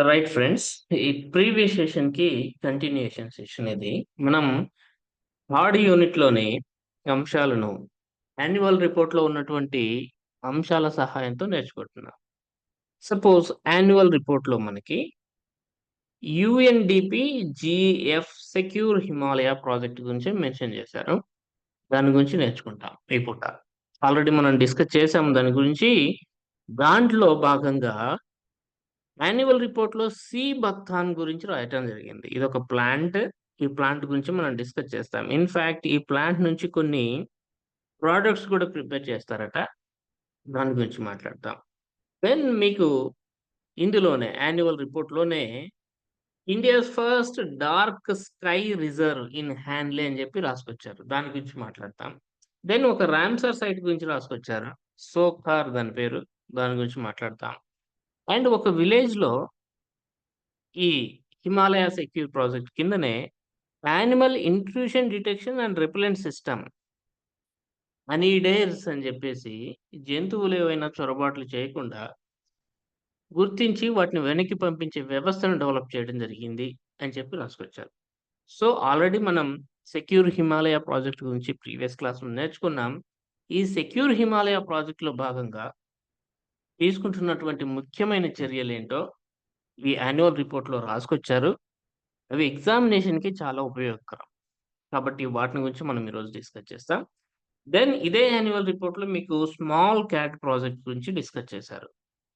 Right friends. ఈ previous సెషన్‌కి continuation session ఇది. మనం థర్డ్ యూనిట్‌లోని అంశాలను యాన్యువల్ రిపోర్ట్‌లో ఉన్నటువంటి అంశాల సహాయంతో నేర్చుకుంటున్నాం. సపోజ్ యాన్యువల్ రిపోర్ట్‌లో మనకి UNDP GF secure Himalaya project గురించి మెన్షన్ చేశారు. దాని గురించి నేర్చుకుంటాం ఈ పూట. ఆల్రెడీ మనం డిస్కస్ చేసాము దాని గురించి. దాంట్లో భాగంగా యాన్యువల్ రిపోర్ట్‌లో సి బక్థాన్ గురించి రాయటం జరిగింది. ఇదొక ప్లాంట్. ఈ ప్లాంట్ గురించి మనం డిస్కస్ చేస్తాం. ఇన్‌ఫాక్ట్ ఈ ప్లాంట్ నుంచి కొన్ని ప్రొడక్ట్స్ కూడా ప్రిపేర్ చేస్తారట. దాని గురించి మాట్లాడతాం. దెన్ మీకు ఇందులోనే యాన్యువల్ రిపోర్ట్‌లోనే India's first dark sky reserve in Hanle అని చెప్పి రాసుకొచ్చారు. దాని గురించి మాట్లాడతాం. దెన్ ఒక రామ్‌సర్ సైట్ గురించి రాసుకొచ్చారు. సోకార్ దాని పేరు. దాని గురించి మాట్లాడతాం. అండ్ ఒక విలేజ్‌లో ఈ హిమాలయ సెక్యూర్ ప్రాజెక్ట్ కిందనే animal intrusion detection and repellent system ANIDERS అని చెప్పేసి జంతువులు ఏవైనా చొరబాట్లు చేయకుండా గుర్తించి వాటిని వెనక్కి పంపించే వ్యవస్థను డెవలప్ చేయడం జరిగింది అని చెప్పి రాసుకొచ్చారు. సో ఆల్రెడీ మనం సెక్యూర్ హిమాలయ ప్రాజెక్ట్ గురించి ప్రీవియస్ క్లాస్‌లో నేర్చుకున్నాం. ఈ సెక్యూర్ హిమాలయ ప్రాజెక్ట్‌లో భాగంగా తీసుకుంటున్నటువంటి ముఖ్యమైన చర్యలేంటో ఈ యాన్యువల్ రిపోర్ట్‌లో రాసుకొచ్చారు. అవి ఎగ్జామినేషన్‌కి చాలా ఉపయోగకరం. కాబట్టి వాటిని గురించి మనం ఈరోజు డిస్కస్ చేస్తాం. దెన్ ఇదే యాన్యువల్ రిపోర్ట్‌లో మీకు స్మాల్ క్యాట్ ప్రాజెక్ట్ గురించి డిస్కస్ చేశారు.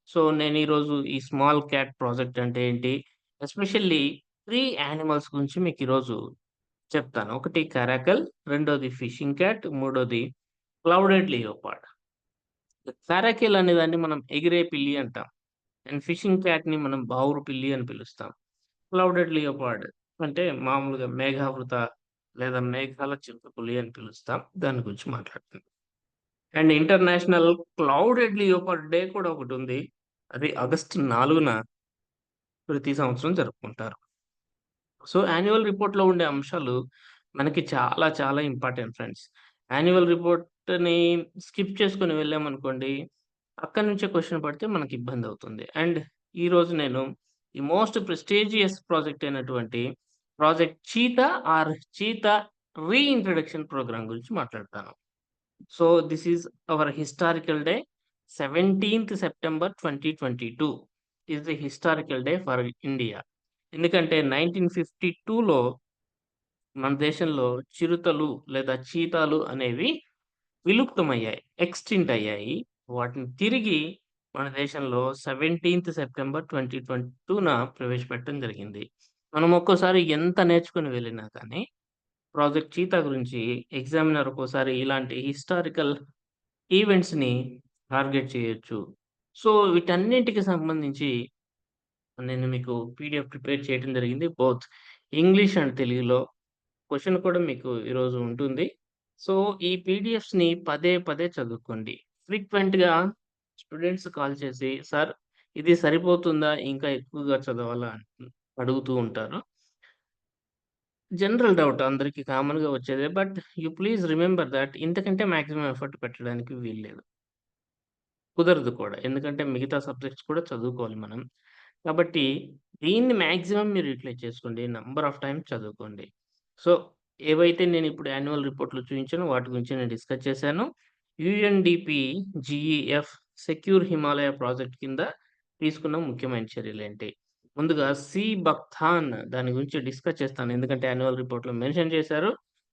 సో, నేను ఈరోజు ఈ స్మాల్ క్యాట్ ప్రాజెక్ట్ అంటే ఏంటి? ఎస్పెషల్లీ 3 యానిమల్స్ గురించి మీకు ఈరోజు చెప్తాను. ఒకటి కారాకల్, రెండోది ఫిషింగ్ క్యాట్, మూడోది క్లౌడెడ్ లియోపార్డ్. కారాకెల్ అనేదాన్ని మనం ఎగిరే పిల్లి అంటాం. అండ్ ఫిషింగ్ క్యాట్‌ని మనం బావురు పిల్లి అని పిలుస్తాం. క్లౌడెడ్ లియోపార్డ్ అంటే మామూలుగా మేఘావృత లేదా మేఘాల చిరుతపులి అని పిలుస్తాం. దాని గురించి మాట్లాడుతున్నాం. And international clouded leopard day కూడా ఒకటుంది. అది ఆగస్టు 4న ప్రతి సంవత్సరం జరుపుకుంటారు. సో, యాన్యువల్ రిపోర్ట్‌లో ఉండే అంశాలు మనకి చాలా చాలా ఇంపార్టెంట్ ఫ్రెండ్స్. యాన్యువల్ రిపోర్ట్‌ని స్కిప్ చేసుకొని వెళ్ళామనుకోండి, అక్కడి నుంచే క్వెషన్ పడితే మనకి ఇబ్బందవుతుంది. అండ్ ఈరోజు నేను ఈ మోస్ట్ ప్రెస్టీజియస్ ప్రాజెక్ట్ అయినటువంటి project cheetah or cheetah reintroduction program గురించి మాట్లాడతాను. So, this is our historical day. 17థ్ September 2022 is the historical day for India. ఎందుకంటే 1952లో మన దేశంలో చిరుతలు లేదా చీతాలు అనేవి విలుప్తమయ్యాయి. ఎక్స్‌టింక్ట్ అయ్యాయి. వాటిని తిరిగి మన దేశంలో 17థ్ సెప్టెంబర్ 2022న ప్రవేశపెట్టడం జరిగింది. మనం ఒక్కోసారి ఎంత నేర్చుకొని వెళ్ళినా కానీ ప్రాజెక్ట్ చీతా గురించి ఎగ్జామినర్ ఒక్కోసారి ఇలాంటి హిస్టారికల్ ఈవెంట్స్‌ని టార్గెట్ చేయొచ్చు. సో, వీటన్నింటికి సంబంధించి నేను మీకు పీడీఎఫ్ ప్రిపేర్ చేయడం జరిగింది. బోత్ ఇంగ్లీష్ అండ్ తెలుగులో. క్వెషన్ కూడా మీకు ఈరోజు ఉంటుంది. సో, ఈ పీడీఎఫ్స్‌ని పదే పదే చదువుకోండి. ఫ్రీక్వెంట్‌గా స్టూడెంట్స్ కాల్ చేసి, "సార్ ఇది సరిపోతుందా? ఇంకా ఎక్కువగా చదవాలా?" అడుగుతూ ఉంటారు. జనరల్ డౌట్ అందరికి కామన్‌గా వచ్చేదే. But you please remember that ఇంతకంటే మాక్సిమం ఎఫర్ట్ పెట్టడానికి వీల్లేదు. కుదరదు కూడా. ఎందుకంటే మిగతా సబ్జెక్ట్స్ కూడా చదువుకోవాలి మనం. కాబట్టి దీన్ని మాక్సిమం మీరు యుటిలైజ్ చేసుకోండి. నంబర్ ఆఫ్ టైమ్స్ చదువుకోండి. సో, ఏవైతే నేనిప్పుడు యాన్యువల్ రిపోర్ట్‌లో చూయించానో వాటి గురించి నేను డిస్కస్ చేశాను. UNDP GEF secure Himalaya project కింద తీసుకున్న ముఖ్యమైన చర్యలేంటి? ముందుగా సి బక్థాన్ దాని గురించి డిస్కస్ చేస్తాను. ఎందుకంటే యాన్యువల్ రిపోర్ట్‌లో మెన్షన్ చేశారు.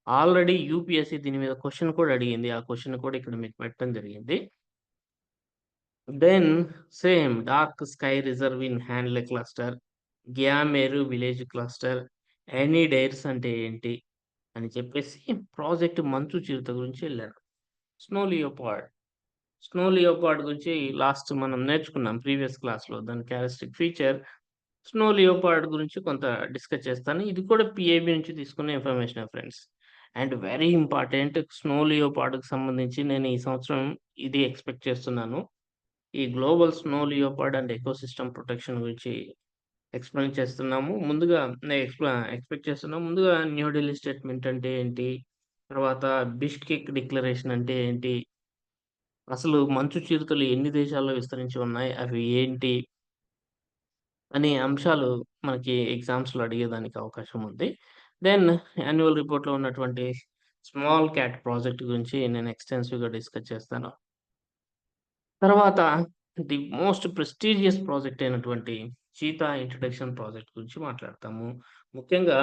ఆల్రెడీ యూపీఎస్‌సి దీని మీద క్వెషన్ కూడా అడిగింది. ఆ క్వెషన్ కూడా ఇక్కడ మీకు పెట్టడం జరిగింది. Then same dark sky reserve in Hanle cluster, Gya Meru village cluster, ANIDERS అంటే ఏంటి? అని చెప్పేసి ప్రాజెక్ట్ మంచు చిరుత గురించి ఎళ్ళాను. Snow leopard. స్నో లియోపార్డ్ గురించి లాస్ట్ మనం నేర్చుకున్నాం ప్రీవియస్ క్లాస్‌లో. దాని క్యారెక్టరిస్టిక్ ఫీచర్ స్నో లియోపార్డ్ గురించి కొంత డిస్కస్ చేస్తాను. ఇది కూడా పీఐబీ నుంచి తీసుకున్న ఇన్ఫర్మేషనే friends. And very important snow లియోపార్డ్‌కి సంబంధించి నేను ఈ సంవత్సరం ఇది ఎక్స్‌పెక్ట్ చేస్తున్నాను. ఈ global snow leopard and ecosystem protection గురించి ఎక్స్‌ప్లెయిన్ చేస్తున్నాము. ముందుగా ఎక్స్‌పెక్ట్ చేస్తున్నాం. ముందుగా న్యూ ఢిల్లీ స్టేట్‌మెంట్ అంటే ఏంటి? తర్వాత బిష్కెక్ డిక్లరేషన్ అంటే ఏంటి? అసలు మంచు చిరుతలు ఎన్ని దేశాల్లో విస్తరించి ఉన్నాయి? అవి ఏంటి? అనే అంశాలు మనకి ఎగ్జామ్స్‌లో అడిగేదానికి అవకాశం ఉంది. దెన్ యాన్యువల్ రిపోర్ట్‌లో ఉన్నటువంటి స్మాల్ క్యాట్ ప్రాజెక్ట్ గురించి నేను ఎక్స్‌టెన్సివ్‌గా డిస్కస్ చేస్తాను. తర్వాత ది మోస్ట్ ప్రెస్టీజియస్ ప్రాజెక్ట్ అయినటువంటి చీతా ఇంట్రడక్షన్ ప్రాజెక్ట్ గురించి మాట్లాడతాము. ముఖ్యంగా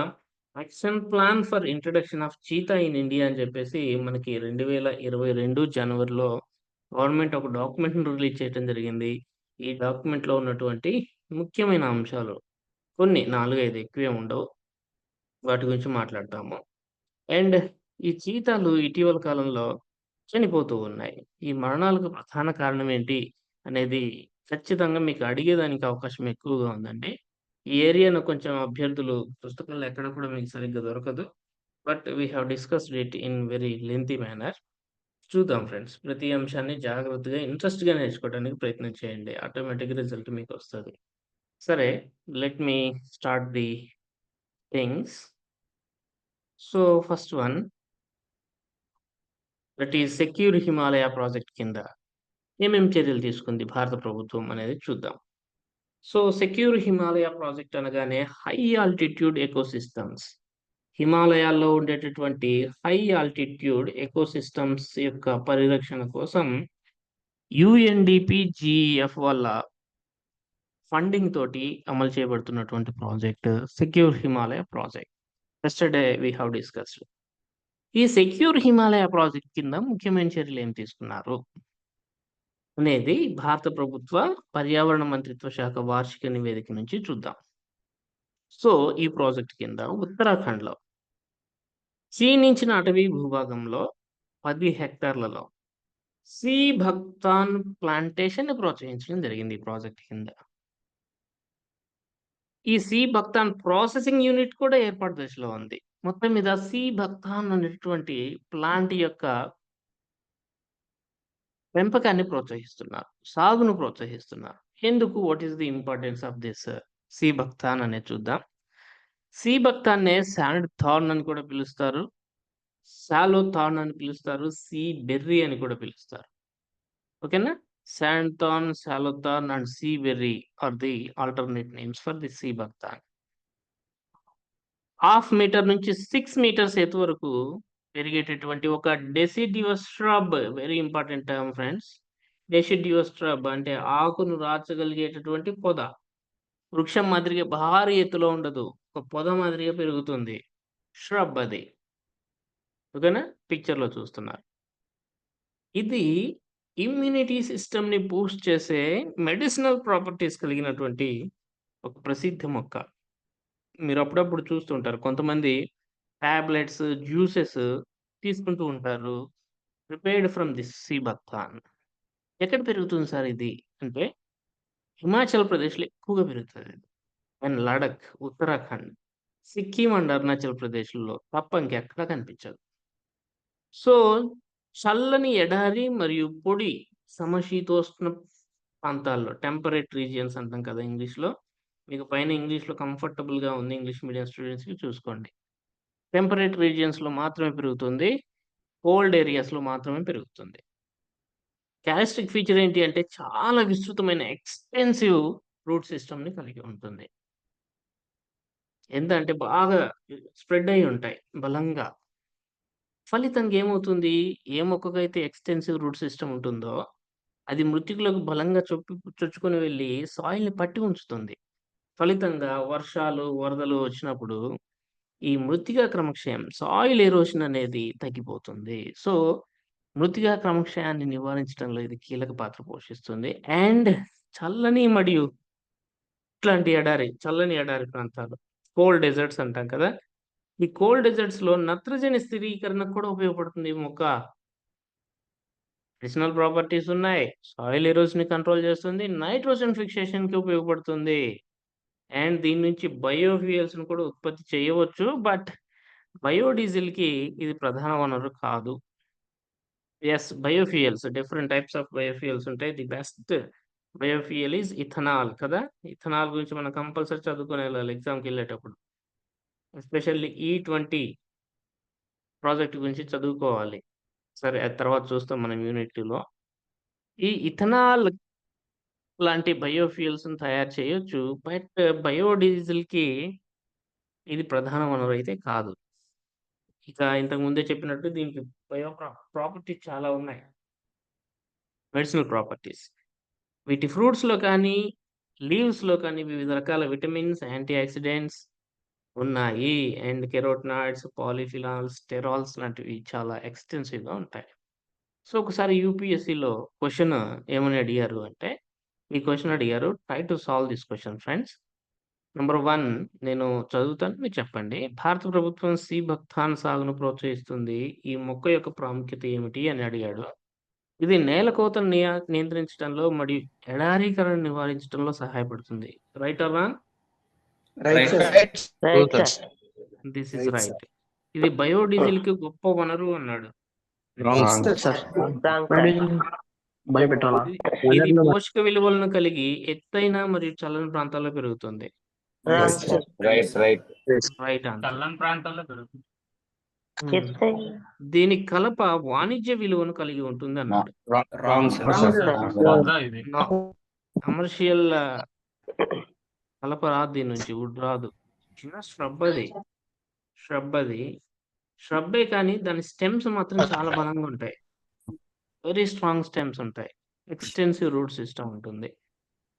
action plan for introduction of cheetah in India అని చెప్పేసి మనకి 2022 జనవరిలో గవర్నమెంట్ ఒక డాక్యుమెంట్‌ని రిలీజ్ చేయడం జరిగింది. ఈ డాక్యుమెంట్‌లో ఉన్నటువంటి ముఖ్యమైన అంశాలు కొన్ని 4, 5 ఎక్కువేం ఉండవు. వాటి గురించి మాట్లాడతాము. అండ్ ఈ చీతాలు ఇటీవల కాలంలో చనిపోతూ ఉన్నాయి. ఈ మరణాలకు ప్రధాన కారణం ఏంటి అనేది ఖచ్చితంగా మీకు అడిగేదానికి అవకాశం ఎక్కువగా ఉందండి. ఈ ఏరియాను కొంచెం అభ్యర్థులు పుస్తకాల్లో ఎక్కడ కూడా మీకు సరిగ్గా దొరకదు. But we have discussed it in very lengthy manner. చూద్దాం ఫ్రెండ్స్. ప్రతి అంశాన్ని జాగ్రత్తగా, ఇంట్రెస్ట్‌గా నేర్చుకోవడానికి ప్రయత్నం చేయండి. ఆటోమేటిక్‌గా రిజల్ట్ మీకొస్తది. సరే, let me start the things. So, first one, that is secure Himalaya project కింద ఏమేం చర్యలు తీసుకుంది భారత ప్రభుత్వం అనేది చూద్దాం. సో, సెక్యూర్ హిమాలయ ప్రాజెక్ట్ అనగానే హై ఆల్టిట్యూడ్ ఎకోసిస్టమ్స్. హిమాలయాల్లో ఉండేటటువంటి హై ఆల్టిట్యూడ్ ఎకోసిస్టమ్స్ యొక్క పరిరక్షణ కోసం యూఎన్‌డిపి, జీఈఎఫ్ వాళ్ళ ఫండింగ్ తోటి అమలు చేయబడుతున్నటువంటి project secure Himalaya project. Yesterday we have discussed. ఈ సెక్యూర్ హిమాలయ ప్రాజెక్ట్ కింద ముఖ్యమైన చర్యలు ఏం తీసుకున్నారు అనేది భారత ప్రభుత్వ పర్యావరణ మంత్రిత్వ శాఖ వార్షిక నివేదిక నుంచి చూద్దాం. సో, ఈ ప్రాజెక్ట్ కింద ఉత్తరాఖండ్‌లో క్షీణించిన అటవీ భూభాగంలో 10 హెక్టార్లలో సి భక్తాన్ ప్లాంటేషన్‌ని ప్రోత్సహించడం జరిగింది ఈ ప్రాజెక్ట్ కింద. ఈ సి భక్తాన్ ప్రాసెసింగ్ యూనిట్ కూడా ఏర్పాటు దశలో ఉంది. మొత్తం మీద సి భక్తాన్ అనేటటువంటి ప్లాంట్ యొక్క పెంపకాన్ని ప్రోత్సహిస్తున్నారు. సాగును ప్రోత్సహిస్తున్నారు. ఎందుకు? What is the importance of this sea buckthorn అనేది చూద్దాం. సి భక్తాన్నే శాండ్ థార్న్ అని కూడా పిలుస్తారు. షాలో థార్న్ అని పిలుస్తారు. సీ బెర్రీ అని కూడా పిలుస్తారు. ఓకేనా? Sand thorn, shallow thorn and sea berry are the alternate names for the sea buckthorn. Half meter నుంచి 6 మీటర్స్ ఎత్తు వరకు పెరిగేటటువంటి ఒక deciduous shrub, very important term friends. Deciduous shrub అంటే ఆకును రాల్చగలిగేటటువంటి పొద. వృక్షం మాదిరిగా భారీ ఎత్తులో ఉండదు. ఒక పొద మాదిరిగా పెరుగుతుంది. ష్రబ్ అది. ఓకేనా? పిక్చర్‌లో చూస్తున్నారు. ఇది ఇమ్యూనిటీ సిస్టమ్‌ని బూస్ట్ చేసే మెడిసినల్ ప్రాపర్టీస్ కలిగినటువంటి ఒక ప్రసిద్ధ మొక్క. మీరు అప్పుడప్పుడు చూస్తుంటారు. కొంతమంది టాబ్లెట్స్, జ్యూసెస్ తీసుకుంటూ ఉంటారు. Prepared from this sea buckthorn. ఎక్కడ పెరుగుతుంది సార్ ఇది అంటే, హిమాచల్ ప్రదేశ్‌లో ఎక్కువగా పెరుగుతది. అండ్ లడఖ్, ఉత్తరాఖండ్, సిక్కిం అండ్ అరుణాచల్ ప్రదేశ్‌లో తప్ప ఇంకెక్కడా కనిపించదు. సో, చల్లని ఎడారి మరియు పొడి సమశీతోష్ణ ప్రాంతాల్లో, టెంపరేట్ రీజియన్స్ అంటాం కదా ఇంగ్లీష్‌లో. మీకు పైన ఇంగ్లీష్‌లో కంఫర్టబుల్‌గా ఉంది ఇంగ్లీష్ మీడియం స్టూడెంట్స్‌కి చూసుకోండి. టెంపరేట్ రీజియన్స్‌లో మాత్రమే పెరుగుతుంది. కోల్డ్ ఏరియాస్‌లో మాత్రమే పెరుగుతుంది. క్యారెక్టరిస్టిక్ ఫీచర్ ఏంటి అంటే చాలా విస్తృతమైన ఎక్స్‌టెన్సివ్ రూట్ సిస్టమ్‌ని కలిగి ఉంటుంది. ఎంత అంటే బాగా స్ప్రెడ్ అయ్యి ఉంటాయి బలంగా. ఫలితంగా ఏమవుతుంది? ఏ మొక్కకైతే ఎక్స్‌టెన్సివ్ రూట్ సిస్టమ్ ఉంటుందో, అది మృతికలోకి బలంగా చొచ్చుకొని వెళ్లి సాయిల్‌ని పట్టి ఉంచుతుంది. ఫలితంగా వర్షాలు, వరదలు వచ్చినప్పుడు ఈ మృత్తికా క్రమక్షయం, సాయిల్ ఎరోషన్ అనేది తగ్గిపోతుంది. సో, మృత్తికా క్రమక్షయాన్ని నివారించడంలో ఇది కీలక పాత్ర పోషిస్తుంది. అండ్ చల్లని మరియు చల్లని ఎడారి ప్రాంతాలు, కోల్డ్ డెజర్ట్స్ అంటాం కదా! ఈ కోల్డ్ డెజర్ట్స్‌లో నత్రజని స్థిరీకరణకు కూడా ఉపయోగపడుతుంది ఈ మొక్క. మెడిసినల్ ప్రాపర్టీస్ ఉన్నాయి. సాయిల్ ఎరోషన్‌ని కంట్రోల్ చేస్తుంది. నైట్రోజన్ ఫిక్సేషన్‌కి ఉపయోగపడుతుంది. అండ్ దీని నుంచి బయోఫ్యూయల్స్‌ని కూడా ఉత్పత్తి చేయవచ్చు. బట్ బయోడీజిల్‌కి ఇది ప్రధాన వనరు కాదు. Yes, biofuels, different types of biofuels ఉంటాయి. The best biofuel is ethanol కదా! ఇథనాల్ గురించి మనం కంపల్సరీ చదువుకొని ఎళ్ళాలి ఎగ్జామ్‌కెళ్ళేటప్పుడు. ఎస్పెషల్లీ E20 ప్రాజెక్ట్ గురించి చదువుకోవాలి. సరే, అది తర్వాత చూస్తాం మనం యూనిట్ 2లో. ఈ ఇథనాల్ లాంటి బయోఫ్యూయల్స్‌ని తయారు చేయొచ్చు. బట్ బయోడీజిల్‌కి ఇది ప్రధాన వనరైతే కాదు. ఇక ఇంతకు ముందే చెప్పినట్టు దీనికి ప్రాపర్టీస్ చాలా ఉన్నాయి. Medicinal properties. వీటి ఫ్రూట్స్‌లో కానీ, లీవ్స్‌లో కానీ వివిధ రకాల విటమిన్స్, యాంటీ ఆక్సిడెంట్స్ ఉన్నాయి. అండ్ కెరోటినాయిడ్స్, పాలిఫినాల్స్, స్టెరాల్స్ లాంటివి చాలా ఎక్స్‌టెన్సివ్‌గా ఉంటాయి. సో, ఒకసారి యూపీఎస్సీలో క్వెషన్ ఏమని అడిగారు అంటే, ఈ క్వెషన్ అడిగారు. Try to solve this question friends. Number 1 నేను చదువుతాను. మీరు చెప్పండి. భారత ప్రభుత్వం సి బక్థాన్ సాగును ప్రోత్సహిస్తుంది. ఈ మొక్క యొక్క ప్రాముఖ్యత ఏమిటి అని అడిగాడు. ఇది నేల కోతను నియంత్రించడంలో మరియు ఎడారీకరణను నివారించడంలో సహాయపడుతుంది. Right or wrong? Right sir. Right right sir. Sir. This is right right. ఇది బయోడీజిల్‌కి గొప్ప వనరు అన్నాడు. Wrong sir. Wrong sir. బయోపెట్రోలా? ఇది పోషక విలువలను కలిగి ఎత్తైన మరియు చల్లని ప్రాంతాల్లో పెరుగుతుంది. Wrong sir. Right right answer. చల్లని ప్రాంతాల్లో పెరుగుతుంది. చెప్తే దీని కలప వాణిజ్య విలువను కలిగి ఉంటుంది అన్నాడు. Wrong sir. వద్దా ఇది? కమర్షియల్ కలప రాదు దీని నుంచి, వుడ్ రాదు. చిన్న ష్రబ్బే కానీ దాని స్టెమ్స్ మాత్రం చాలా బలంగా ఉంటాయి. వెరీ స్ట్రాంగ్ స్టెమ్స్ ఉంటాయి. ఎక్స్టెన్సివ్ రూట్ సిస్టమ్ ఉంటుంది.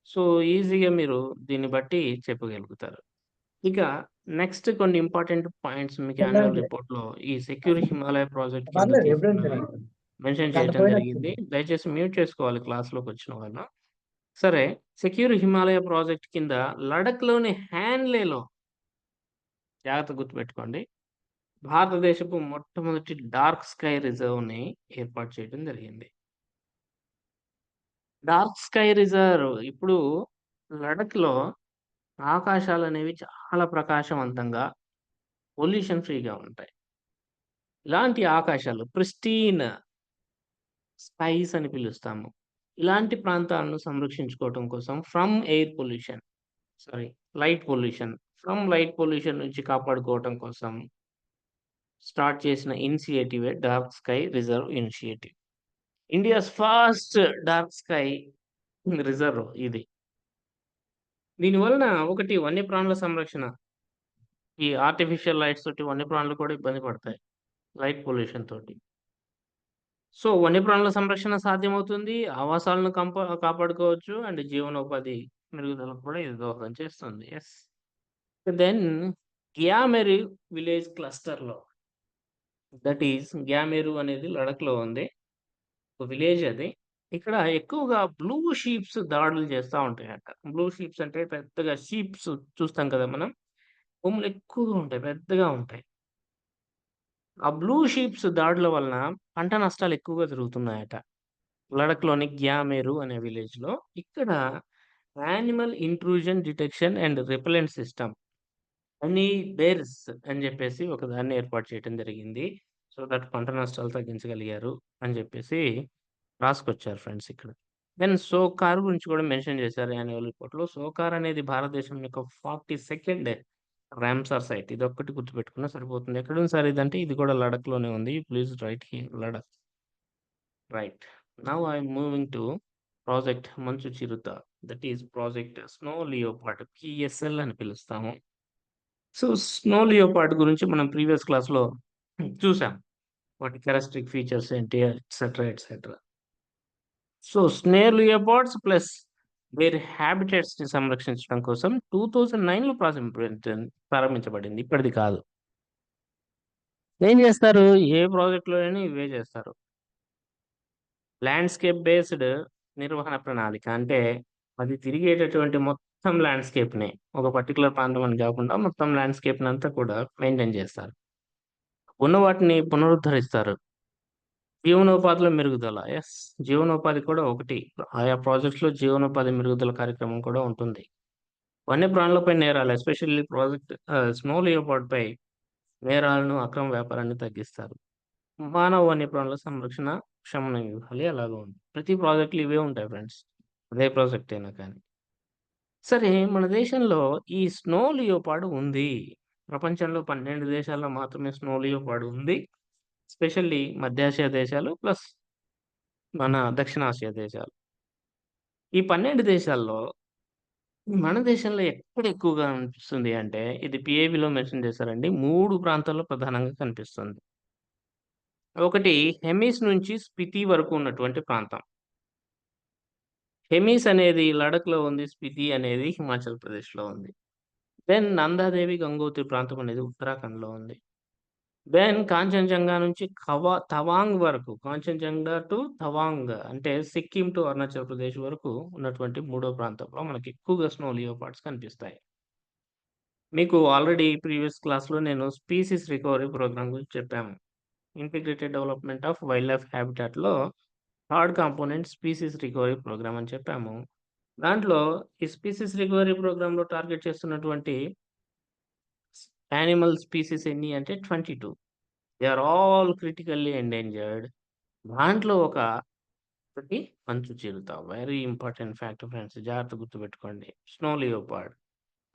సో, ఈజీగా మీరు దీన్ని బట్టి చెప్పగలుగుతారు. ఇక నెక్స్ట్ కొన్ని ఇంపార్టెంట్ పాయింట్స్ మీకు యాన్యువల్ రిపోర్ట్‌లో ఈ సెక్యూర్ హిమాలయ ప్రాజెక్ట్ కింద తీసుకున్నవి మెన్షన్ చేయడం జరిగింది. దయచేసి మ్యూట్ చేసుకోవాలి క్లాస్‌లోకొచ్చిన వాళ్ళు. సరే, సెక్యూర్ హిమాలయ ప్రాజెక్ట్ కింద లడఖ్‌లోని హ్యాన్లేలో జాగ్రత్తగా గుర్తుపెట్టుకోండి. భారతదేశపు మొట్టమొదటి డార్క్ స్కై రిజర్వ్‌ని ఏర్పాటు చేయడం జరిగింది. డార్క్ స్కై రిజర్వ్ ఇప్పుడు లడఖ్‌లో ఆకాశాలనేవి చాలా ప్రకాశవంతంగా, పొల్యూషన్ ఫ్రీగా ఉంటాయి. ఇలాంటి ఆకాశాలు ప్రిస్టీన్ స్కైస్ అని పిలుస్తాము. ఇలాంటి ప్రాంతాలను సంరక్షించుకోవటం కోసం లైట్ పొల్యూషన్ నుంచి కాపాడుకోవటం కోసం స్టార్ట్ చేసిన ఇనిషియేటివే dark sky reserve initiative. India's first dark sky reserve ఇది. దీని వలన ఒకటి వన్యప్రాణుల సంరక్షణ. ఈ ఆర్టిఫిషియల్ లైట్స్ తోటి వన్యప్రాణులు కూడా ఇబ్బంది పడతాయి. లైట్ పొల్యూషన్ తోటి. సో, వన్యప్రాణుల సంరక్షణ సాధ్యమవుతుంది. ఆవాసాలను కాపాడుకోవచ్చు. అండ్ జీవనోపాధి మెరుగుదలకు కూడా ఇది దోహదం చేస్తుంది. యెస్. దెన్ గ్యామెరు విలేజ్ క్లస్టర్‌లో దట్ ఈస్ గ్యామెరు అనేది లడఖ్‌లో ఉంది. ఒక విలేజ్ అది. ఇక్కడ ఎక్కువగా బ్లూ షీప్స్ దాడులు చేస్తా ఉంటాయట. బ్లూ షీప్స్ అంటే పెద్దగా షీప్స్ చూస్తాం కదా మనం. కొమ్ములు ఎక్కువగా ఉంటాయి. పెద్దగా ఉంటాయి. ఆ బ్లూ షీప్స్ దాడుల వలన పంట నష్టాలు ఎక్కువగా జరుగుతున్నాయట. లడఖ్‌లోని గ్యామెరు అనే విలేజ్‌లో. ఇక్కడ animal intrusion detection and repellent system honey bears అని చెప్పేసి ఒకదాన్ని ఏర్పాటు చేయడం జరిగింది. సో దట్ పంట నష్టాలు తగ్గించగలిగారు అని చెప్పేసి రాసుకొచ్చారు ఫ్రెండ్స్ ఇక్కడ. దెన్ సోకార్ గురించి కూడా మెన్షన్ చేశారు యాన్యువల్ రిపోర్ట్‌లో. సోకార్ అనేది భారతదేశం యొక్క 42nd రామ్సార్ సైట్. ఇదొక్కటి గుర్తుపెట్టుకున్నా సరిపోతుంది. ఎక్కడుంది సార్ ఇదంటే ఇది కూడా లడఖ్‌లోనే ఉంది. Please write here Ladakh. Right. Now I am moving to project మంచు చిరుత. That is project snow leopard PSL అని పిలుస్తాము. సో, స్నో లియోపార్డ్ గురించి మనం ప్రీవియస్ క్లాస్‌లో చూసాం. వాటి క్యారెక్టరిస్టిక్ ఫీచర్స్ ఏంటి etcetera. So, snow leopards plus వేరే హ్యాబిటాట్స్‌ని సంరక్షించడం కోసం 2009లో ప్రారంభించబడింది. ఇప్పటిది కాదు. ఏం చేస్తారు? ఏ ప్రాజెక్ట్‌లో అయినా ఇవే చేస్తారు. ల్యాండ్‌స్కేప్ బేస్డ్ నిర్వహణ ప్రణాళిక. అంటే అది తిరిగేటటువంటి మొత్తం ల్యాండ్‌స్కేప్‌ని ఒక పర్టిక్యులర్ ప్రాంతం అని కాకుండా మొత్తం ల్యాండ్‌స్కేప్‌నంతా కూడా మెయింటైన్ చేస్తారు. ఉన్న వాటిని పునరుద్ధరిస్తారు. జీవనోపాధిలో మెరుగుదల. యెస్. జీవనోపాధి కూడా ఒకటి. ఆయా ప్రాజెక్ట్స్‌లో జీవనోపాధి మెరుగుదల కార్యక్రమం కూడా ఉంటుంది. వన్యప్రాణులపై నేరాలు ఎస్పెషల్లీ స్నో లియోపార్డ్‌పై నేరాలను, అక్రమ వ్యాపారాన్ని తగ్గిస్తారు. మానవ వన్యప్రాణుల సంరక్షణ, క్షమణ వ్యూహాలు ఎలాగో ఉంది. ప్రతి ప్రాజెక్ట్‌లో ఇవే ఉంటాయి ఫ్రెండ్స్. అదే ప్రాజెక్ట్ అయినా కానీ. సరే, మన దేశంలో ఈ స్నో లియోపార్డ్ ఉంది. ప్రపంచంలో 12 దేశాల్లో మాత్రమే స్నో లియోపార్డ్ ఉంది. ఎస్పెషల్లీ మధ్యాసియా దేశాలు ప్లస్ మన దక్షిణాసియా దేశాలు. ఈ 12 దేశాల్లో మన దేశంలో ఎక్కడ ఎక్కువగా అనిపిస్తుంది అంటే, ఇది పిఏబిలో మెన్షన్ చేశారండి. 3 ప్రాంతాల్లో ప్రధానంగా కనిపిస్తుంది. ఒకటి హెమిస్ నుంచి స్పితి వరకు ఉన్నటువంటి ప్రాంతం. హెమిస్ అనేది లడఖ్‌లో ఉంది. స్పితి అనేది హిమాచల్ ప్రదేశ్‌లో ఉంది. దెన్ నందాదేవి, గంగోత్రి ప్రాంతం అనేది ఉత్తరాఖండ్‌లో ఉంది. దెన్ కాంచన్‌జంగా నుంచి తవాంగ్ వరకు, కాంచన్‌జంగా టు తవాంగ్ అంటే సిక్కిం టు అరుణాచల్ ప్రదేశ్ వరకు ఉన్నటువంటి మూడో ప్రాంతంలో మనకి ఎక్కువగా స్నో లియోపార్డ్స్ కనిపిస్తాయి. మీకు ఆల్రెడీ ప్రీవియస్ క్లాస్‌లో నేను స్పీసీస్ రికవరీ ప్రోగ్రామ్ గురించి చెప్పాము. Integrated development of wildlife హ్యాబిటాట్‌లో third component species recovery program అని చెప్పాము. దాంట్లో ఈ స్పీసీస్ రికవరీ ప్రోగ్రామ్‌లో టార్గెట్ చేస్తున్నటువంటి యానిమల్ స్పీసీస్ ఎన్ని అంటే 22. They are all critically endangered. దాంట్లో ఒకటి మంచు చిరుత. Very important fact friends. జాగ్రత్తగా గుర్తుపెట్టుకోండి. స్నో లియోపార్డ్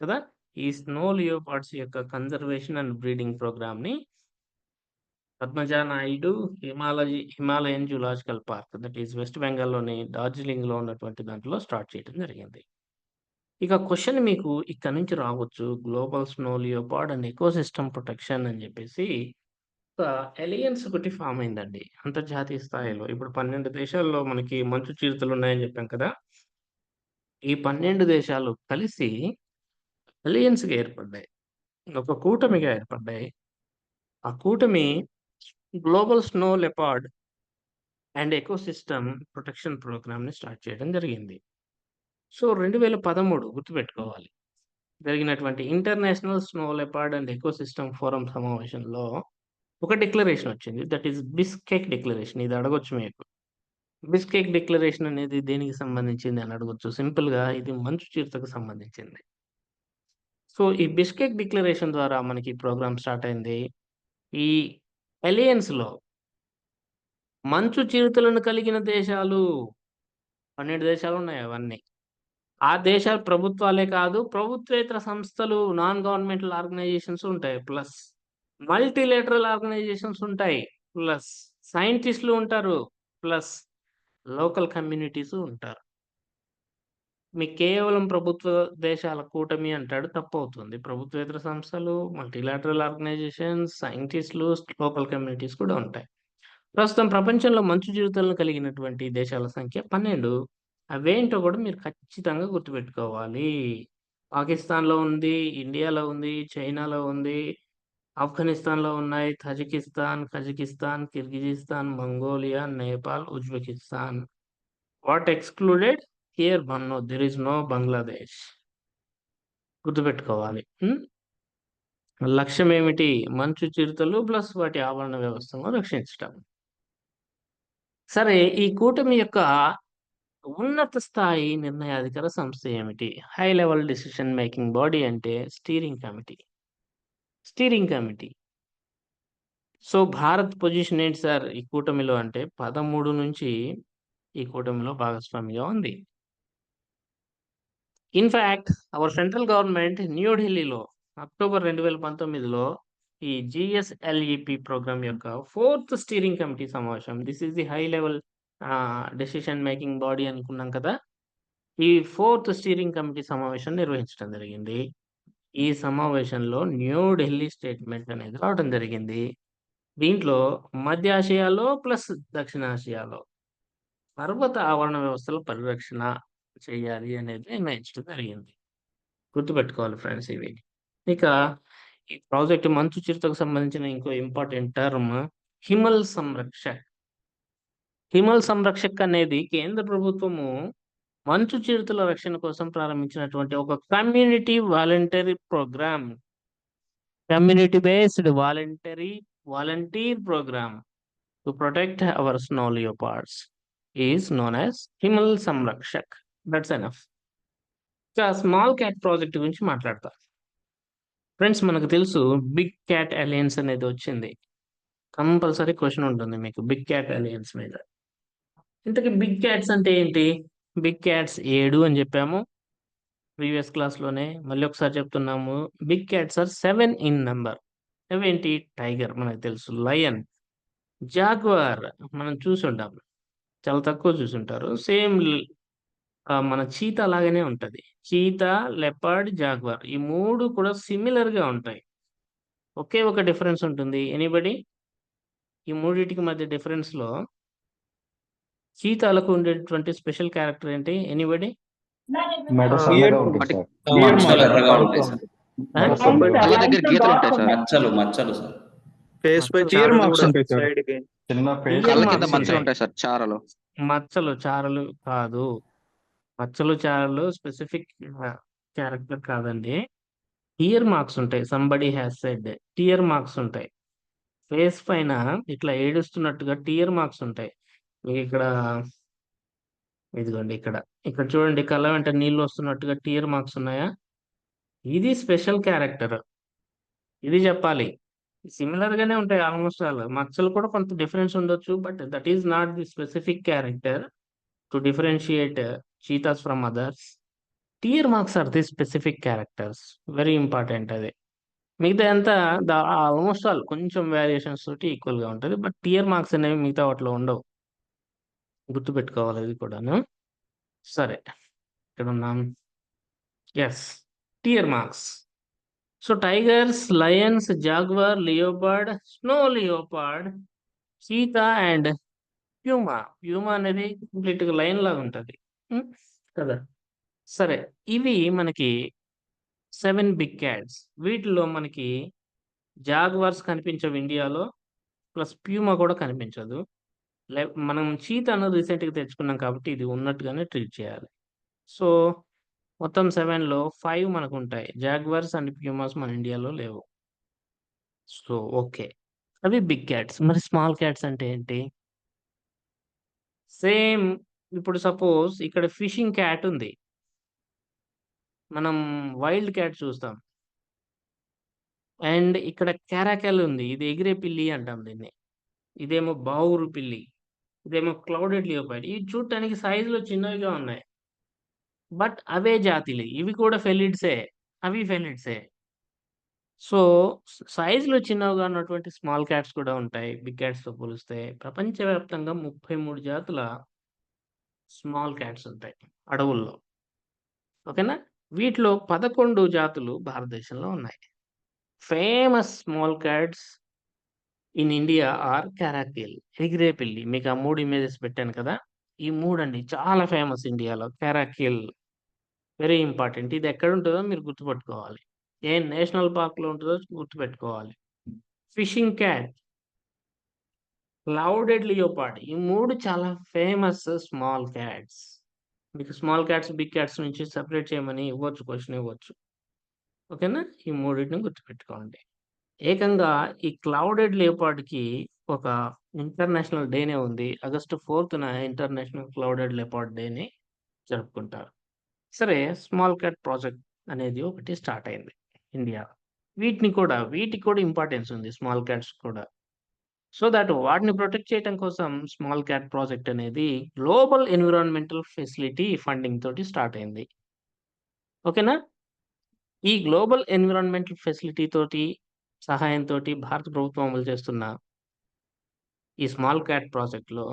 కదా! ఈ స్నో లియోపార్డ్స్ యొక్క కన్జర్వేషన్ అండ్ బ్రీడింగ్ ప్రోగ్రామ్‌ని Padmaja Naidu Himalayan zoological park that is west బెంగాల్‌లోని డార్జిలింగ్‌లో ఉన్నటువంటి దాంట్లో స్టార్ట్ చేయడం జరిగింది. ఇక క్వెషన్ మీకు ఇక్కడ నుంచి రావచ్చు. Global snow leopard and ecosystem protection అని చెప్పేసి ఒక అలయన్స్ ఒకటి ఫార్మ్ అయిందండి. అంతర్జాతీయ స్థాయిలో. ఇప్పుడు 12 దేశాల్లో మనకి మంచు చిరుతలు ఉన్నాయని చెప్పాం కదా! ఈ 12 దేశాలు కలిసి అలయన్స్‌గా ఏర్పడ్డాయి. ఒక కూటమిగా ఏర్పడ్డాయి. ఆ కూటమి global snow leopard and ecosystem protection ప్రోగ్రామ్‌ని స్టార్ట్ చేయడం జరిగింది. సో, 2013 గుర్తుపెట్టుకోవాలి. జరిగినటువంటి international snow leopard and ecosystem forum సమావేశంలో ఒక డిక్లరేషన్ వచ్చింది. That is Bishkek declaration. ఇది అడగొచ్చు మీకు. బిస్కెక్ డిక్లరేషన్ అనేది దేనికి సంబంధించింది అని అడగొచ్చు. సింపుల్‌గా ఇది మంచు చిరుతకు సంబంధించింది. సో, ఈ బిస్కెక్ డిక్లరేషన్ ద్వారా మనకి ప్రోగ్రామ్ స్టార్ట్ అయింది. ఈ అలయన్స్‌లో మంచు చిరుతలను కలిగిన దేశాలు 12 దేశాలున్నాయి అవన్నీ. ఆ దేశాల ప్రభుత్వాలే కాదు, ప్రభుత్వేతర సంస్థలు, నాన్ గవర్నమెంటల్ ఆర్గనైజేషన్స్ ఉంటాయి. ప్లస్ మల్టీలేటరల్ ఆర్గనైజేషన్స్ ఉంటాయి. ప్లస్ సైంటిస్ట్‌లు ఉంటారు. ప్లస్ లోకల్ కమ్యూనిటీస్ ఉంటారు. మీకు కేవలం ప్రభుత్వ దేశాల కూటమి అంటాడు తప్పవుతుంది. ప్రభుత్వేతర సంస్థలు, మల్టీలాటరల్ ఆర్గనైజేషన్స్, సైంటిస్ట్‌లు, లోకల్ కమ్యూనిటీస్ కూడా ఉంటాయి. ప్రస్తుతం ప్రపంచంలో మంచు చిరుతలను కలిగినటువంటి దేశాల సంఖ్య 12. అవేంటో కూడా మీరు ఖచ్చితంగా గుర్తుపెట్టుకోవాలి. పాకిస్తాన్‌లో ఉంది, ఇండియాలో ఉంది, చైనాలో ఉంది, ఆఫ్ఘనిస్తాన్‌లో ఉన్నాయి, Kazakhstan, Kyrgyzstan, Mongolia, Nepal, Uzbekistan. What excluded? Here no there is no Bangladesh. గుర్తుపెట్టుకోవాలి. లక్ష్యం ఏమిటి? మంచు చిరుతలు ప్లస్ వాటి ఆవరణ వ్యవస్థను రక్షించటం. సరే, ఈ కూటమి యొక్క ఉన్నత స్థాయి నిర్ణయాధికార సంస్థ ఏమిటి? High level decision making body అంటే steering committee. Steering committee. So, Bharat position ఏంటి సార్ ఈ కూటమిలో అంటే 13 నుంచి ఈ కూటమిలో భాగస్వామిగా ఉంది. ఇన్‌ఫాక్ట్ అవర్ సెంట్రల్ గవర్నమెంట్ న్యూఢిల్లీలో అక్టోబర్ 2019లో ఈ జీఎస్ఎల్ఈపీ ప్రోగ్రామ్ యొక్క 4th స్టీరింగ్ కమిటీ సమావేశం. This is the high level decision making body అనుకున్నాం కదా! ఈ 4th స్టీరింగ్ కమిటీ సమావేశం నిర్వహించడం జరిగింది. ఈ సమావేశంలో న్యూఢిల్లీ స్టేట్మెంట్ అనేది రావడం జరిగింది. దీంట్లో మధ్య ఆసియాలో ప్లస్ దక్షిణాసియాలో పర్వత ఆవరణ వ్యవస్థల పరిరక్షణ చేయాలి అనేది నిర్ణయించడం జరిగింది. గుర్తుపెట్టుకోవాలి ఫ్రెండ్స్ ఇవి. ఇక ఈ ప్రాజెక్ట్ మంచు చిరుతకు సంబంధించిన ఇంకో ఇంపార్టెంట్ టర్మ్ హిమల్ సంరక్షక్. హిమల్ సంరక్షక్ అనేది కేంద్ర ప్రభుత్వము మంచు చిరుతల రక్షణ కోసం ప్రారంభించినటువంటి ఒక community voluntary program. Community based volunteer program to protect our snow leopards is known as Himal Sanrakshak. That's enough. ఇక స్మాల్ క్యాట్ ప్రాజెక్ట్ గురించి మాట్లాడతా. ఫ్రెండ్స్, మనకు తెలుసు బిగ్ క్యాట్ అలయన్స్ అనేది వచ్చింది. కంపల్సరీ క్వెషన్ ఉంటుంది మీకు బిగ్ క్యాట్ అలయన్స్ మీద. ఇంతకీ బిగ్ క్యాట్స్ అంటే ఏంటి? బిగ్ క్యాట్స్ 7 అని చెప్పాము ప్రీవియస్ క్లాస్‌లోనే. మళ్ళీ ఒకసారి చెప్తున్నాము. Big cats are 7 in number. అవేంటి? టైగర్ మనకు తెలుసు, లయన్, జాగ్వార్ మనం చూసుంటాం. చాలా తక్కువ చూసుంటారు. సేమ్ మన చీతా లాగానే ఉంటది. చీతా, లెపర్డ్, జాగ్వార్ ఈ 3 కూడా సిమిలర్‌గా ఉంటాయి. ఒకే ఒక డిఫరెన్స్ ఉంటుంది. ఎనీబడీ? ఈ మూడిటికి మధ్య డిఫరెన్స్‌లో చీతాలకు ఉండేటువంటి స్పెషల్ క్యారెక్టర్ ఏంటి? ఎనీబడీ? మెడ Ear సన్నగా ఉంటుంది ఒకటి సార్. మచ్చలు ఎర్రగా ఉంటాయి సార్. ఆ? కళ్ళ దగ్గర గీతలు ఉంటాయి సార్. మచ్చలు సార్. ఫేస్ పై మచ్చలు. చారలు కూడా ఉంటాయి సార్. సైడ్ కి చిన్న ఫేస్ Ear కళ్ళ కింద marks మచ్చలు ఉంటాయి. ఉంటాయి సార్ చారలు. మచ్చలు, చారలు కాదు. మచ్చలు, చారలు స్పెసిఫిక్ క్యారెక్టర్ కాదండి. టియర్ మార్క్స్ ఉంటాయి. Somebody has said tear marks ఉంటాయి. ఫేస్ పైన ఇట్లా ఏడుస్తున్నట్టుగా టియర్ మార్క్స్ ఉంటాయి. మీకు ఇక్కడ ఇదిగోండి ఇక్కడ చూడండి, కళ్ళ వెంట నీళ్ళు వస్తున్నట్టుగా టియర్ మార్క్స్ ఉన్నాయా? ఇది స్పెషల్ క్యారెక్టర్. ఇది చెప్పాలి. సిమిలర్ గానే ఉంటాయి ఆల్మోస్ట్ ఆల్. మచ్చలు కూడా కొంత డిఫరెన్స్ ఉండొచ్చు. But that is not the specific character to differentiate cheetahs from others. Tear marks are the specific characters. Very important అది. మిగతా అంతా ఆల్మోస్ట్ ఆల్ కొంచెం వేరియేషన్స్ తోటి ఈక్వల్ గా ఉంటుంది. బట్ టియర్ మార్క్స్ అనేవి మిగతా వాటిలో ఉండవు. గుర్తుపెట్టుకోవాలి ఇది కూడాను. సరే, ఇక్కడ ఉన్నాం. Yes, tear marks. So tigers, lions, jaguar, leopard, snow leopard, cheetah and puma. Puma అనేది కంప్లీట్ గా లైన్ లాగా ఉంటది కదా. సరే, ఇవి మనకి 7 బిగ్ క్యాట్స్. వీటిలో మనకి జాగ్వార్స్ కనిపించవు ఇండియాలో, ప్లస్ ప్యూమా కూడా కనిపించదు. మనం చీతాను రీసెంట్ గా తెచ్చుకున్నాం కాబట్టి ఇది ఉన్నట్టుగానే ట్రీట్ చేయాలి. సో మొత్తం 7లో 5 మనకు ఉంటాయి. జాగ్వార్స్ అండ్ ప్యూమాస్ మన ఇండియాలో లేవు. సో ఓకే, అవి బిగ్ క్యాట్స్. మరి స్మాల్ క్యాట్స్ అంటే ఏంటి? సేమ్. ఇప్పుడు సపోజ్ ఇక్కడ ఫిషింగ్ క్యాట్ ఉంది. మనం వైల్డ్ క్యాట్ చూస్తాం. అండ్ ఇక్కడ క్యారాకెల్ ఉంది. ఇది ఎగిరే పిల్లి అంటాం దీన్ని. ఇదేమో బావురు పిల్లి. ఇదేమో క్లౌడెడ్ లియోపార్డ్. ఇవి చూడటానికి సైజులో చిన్నవిగా ఉన్నాయి. బట్ అవే జాతిలు. ఇవి కూడా ఫెలిడ్సే. అవి ఫెలిడ్సే. సో సైజులో చిన్నవిగా ఉన్నటువంటి స్మాల్ క్యాట్స్ కూడా ఉంటాయి బిగ్ క్యాట్స్ తో పోలిస్తే. ప్రపంచవ్యాప్తంగా 33 జాతుల స్మాల్ క్యాట్స్ ఉంటాయి అడవుల్లో. ఓకేనా? వీటిలో 11 జాతులు భారతదేశంలో ఉన్నాయి. Famous small cats in India are caracal, ఎగిరే పిల్లి. మీకు ఆ 3 ఇమేజెస్ పెట్టాను కదా. ఈ 3 అండి చాలా ఫేమస్ ఇండియాలో. క్యారాకిల్ వెరీ ఇంపార్టెంట్. ఇది ఎక్కడ ఉంటుందో మీరు గుర్తుపెట్టుకోవాలి. ఏ నేషనల్ పార్క్ లో ఉంటుందో గుర్తుపెట్టుకోవాలి. ఫిషింగ్ క్యాట్, క్లౌడెడ్ లియోపార్డ్, ఈ 3 చాలా ఫేమస్ స్మాల్ క్యాట్స్. మీకు స్మాల్ క్యాట్స్ బిగ్ క్యాట్స్ నుంచి సెపరేట్ చేయమని ఇవ్వచ్చు, క్వశ్చన్ ఇవ్వచ్చు. ఓకేనా? ఈ 3ని గుర్తుపెట్టుకోండి. ఏకంగా ఈ క్లౌడెడ్ లియోపార్డ్ కి ఒక ఇంటర్నేషనల్ డేనే ఉంది. ఆగస్టు 4న ఇంటర్నేషనల్ క్లౌడెడ్ లియోపార్డ్ డేని జరుపుకుంటారు. సరే, స్మాల్ క్యాట్ ప్రాజెక్ట్ అనేది ఒకటి స్టార్ట్ అయింది ఇండియా. వీటికి కూడా ఇంపార్టెన్స్ ఉంది, స్మాల్ క్యాట్స్ కూడా. సో దట్ వాటిని ప్రొటెక్ట్ చేయడం కోసం స్మాల్ క్యాట్ ప్రాజెక్ట్ అనేది గ్లోబల్ ఎన్విరాన్మెంటల్ ఫెసిలిటీ ఫండింగ్ తోటి స్టార్ట్ అయింది. ఓకేనా? ఈ గ్లోబల్ ఎన్విరాన్మెంటల్ ఫెసిలిటీ తోటి సహాయంతో భారత ప్రభుత్వం అమలు చేస్తున్న ఈ స్మాల్ క్యాట్ ప్రాజెక్ట్ లో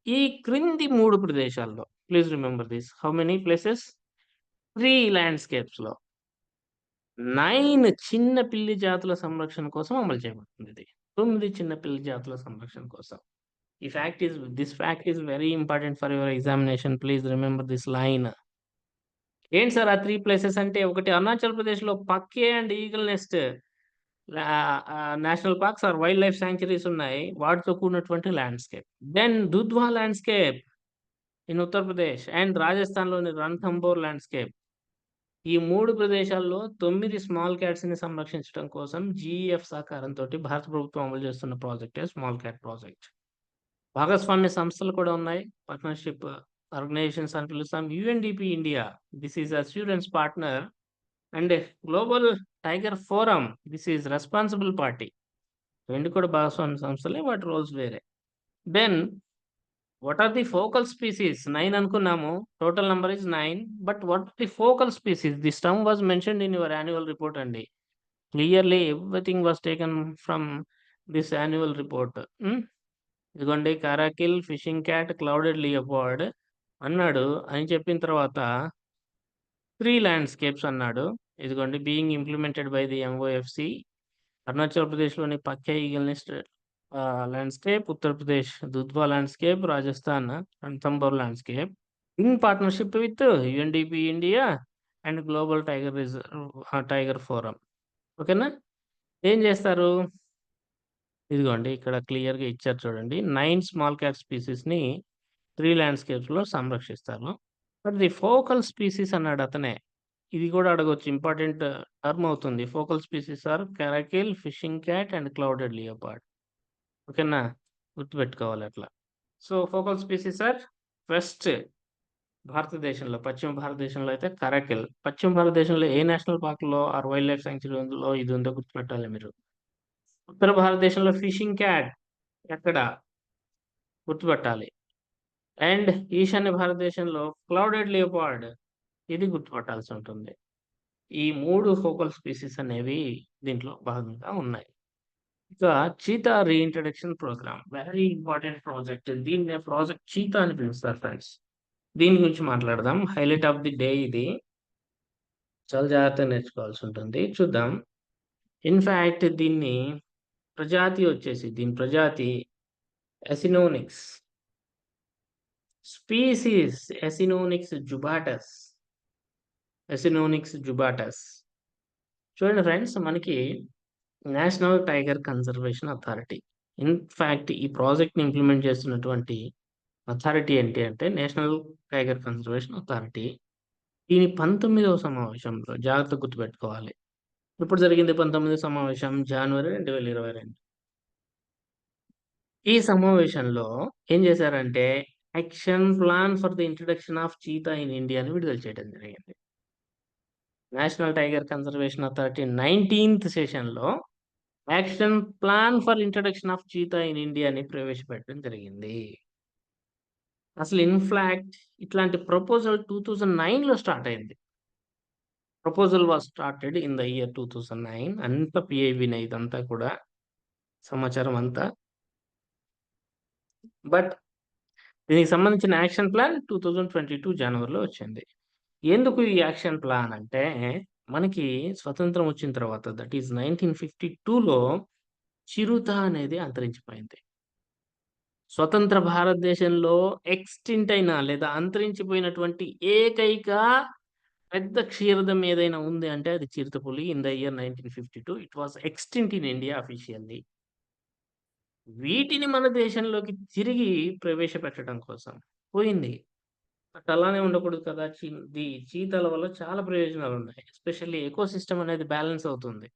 ఈ క్రింది 3 ప్రదేశాల్లో, please remember this, how many places? 3 landscapes లో 9 చిన్న పిల్లి జాతుల సంరక్షణ కోసం అమలు చేయబడుతుంది. ఇది 9 చిన్న పిల్లి జాతుల సంరక్షణ కోసం. This fact is very important for your examination. Please remember this line. ఏంటి సార్ ఆ 3 ప్లేసెస్ అంటే? ఒకటి అరుణాచల్ ప్రదేశ్ లో Pakke and eagle nest national parks or wildlife sanctuaries ఉన్నాయి, వాటితో కూడినటువంటి landscape. Then Dudhwa landscape in Uttar Pradesh and Rajasthan లోని రణథంబోర్ ల్యాండ్స్కేప్. ఈ 3 ప్రదేశాల్లో 9 స్మాల్ క్యాట్స్ ని సంరక్షించడం కోసం జీఈఎఫ్ సహకారంతో భారత ప్రభుత్వం అమలు చేస్తున్న ప్రాజెక్టే స్మాల్ క్యాట్ ప్రాజెక్ట్. భాగస్వామ్య సంస్థలు కూడా ఉన్నాయి, పార్ట్నర్షిప్ ఆర్గనైజేషన్స్ అని పిలుస్తాం. UNDP India, this is assurance partner, and global tiger forum, this is responsible party. 2 కూడా భాగస్వామ్య సంస్థలే, వాటి రోల్స్ వేరే. Then what are the focal species? 9 అనుకున్నాము. Total number is 9. But what are the focal species? This term was mentioned in your annual report అండి. Clearly everything was taken from this annual report. ఇదిగోండి, caracal, fishing cat, clouded leopard, అన్నాడు. అని చెప్పిన తర్వాత 3 landscapes అన్నాడు. ఇదిగోండి being implemented by the MOFC Arunachal ప్రదేశ్‌లోని Pakka eagle nest landscape, Uttar Pradesh Dudhwa landscape, Rajasthan Ranthambore landscape in partnership with UNDP India and global tiger forum. ఓకేనా? ఏం చేస్తారు? ఇదిగోండి ఇక్కడ క్లియర్‌గా ఇచ్చారు చూడండి. 9 స్మాల్ క్యాట్ స్పీసీస్‌ని 3 ల్యాండ్‌స్కేప్స్‌లో సంరక్షిస్తారు. బట్ ది ఫోకల్ స్పీసీస్ అన్నాడు అతనే. ఇది కూడా అడగొచ్చు. ఇంపార్టెంట్ టర్మ్ అవుతుంది. Focal species are caracal, fishing cat and clouded leopard. ఓకేనా? గుర్తుపెట్టుకోవాలి అట్లా. So, focal species are first భారతదేశంలో, పశ్చిమ భారతదేశంలో అయితే కారాకిల్. పశ్చిమ భారతదేశంలో ఏ నేషనల్ పార్క్‌లో ఆర్ వైల్డ్ లైఫ్ సాంక్చురీలో ఇది ఉందో గుర్తుపెట్టాలి మీరు. ఉత్తర భారతదేశంలో ఫిషింగ్ క్యాట్ ఎక్కడ? గుర్తుపట్టాలి. అండ్ ఈశాన్య భారతదేశంలో క్లౌడెడ్ లియోపార్డ్ ఇది గుర్తుపట్టాల్సి ఉంటుంది. ఈ 3 ఫోకల్ స్పీసీస్ అనేవి దీంట్లో భాగంగా ఉన్నాయి. ఇక cheetah reintroduction programme very important project. దీన్నే ప్రాజెక్ట్ చీతా అని పిలుస్తారు ఫ్రెండ్స్. దీని గురించి మాట్లాడదాం. హైలైట్ ఆఫ్ ది డే ఇది. చాలా జాగ్రత్తగా నేర్చుకోవాల్సి ఉంటుంది. చూద్దాం. ఇన్‌ఫాక్ట్ దీని ప్రజాతి ఎసినోనిక్స్. స్పీసీస్ ఎసినోనిక్స్ జుబాటస్. చూడండి ఫ్రెండ్స్, మనకి national tiger conservation authority. In fact ఈ ప్రాజెక్ట్‌ని ఇంప్లిమెంట్ చేస్తున్నటువంటి అథారిటీ ఏంటి అంటే నేషనల్ టైగర్ కన్జర్వేషన్ అథారిటీ. దీని 19వ సమావేశంలో జాగ్రత్తగా గుర్తుపెట్టుకోవాలి. ఎప్పుడు జరిగింది 19వ సమావేశం? జనవరి 2022. ఈ సమావేశంలో ఏం చేశారంటే action plan for the introduction of cheetah in India అని విడుదల చేయడం జరిగింది. National tiger conservation authority 19th సెషన్‌లో action plan for introduction of cheetah in India అని ప్రవేశపెట్టడం జరిగింది. అసలు ఇన్‌ఫాక్ట్ ఇట్లాంటి ప్రపోజల్ 2009లో స్టార్ట్ అయింది. Proposal was started in the year 2009. అంతా పిఐబినే ఇదంతా కూడా సమాచారం అంతా. బట్ దీనికి సంబంధించిన యాక్షన్ ప్లాన్ 2022 జనవరిలో వచ్చింది. ఎందుకు ఈ యాక్షన్ ప్లాన్ అంటే మనకి స్వతంత్రం వచ్చిన తర్వాత దట్ ఈస్ 1952లో చిరుత అనేది అంతరించిపోయింది. స్వతంత్ర భారతదేశంలో ఎక్స్‌టింక్ట్ అయిన లేదా అంతరించిపోయినటువంటి ఏకైక పెద్ద క్షీరదం ఏదైనా ఉంది అంటే అది చిరుతపులి. In the year 1952 it was extinct in India officially. వీటిని మన దేశంలోకి తిరిగి ప్రవేశపెట్టడం కోసం పోయింది. బట్ అలానే ఉండకూడదు కదా! చీతాల వల్ల చాలా ప్రయోజనాలున్నాయి. ఎస్పెషల్లీ ఎకోసిస్టమ్ అనేది బ్యాలెన్స్ అవుతుంది.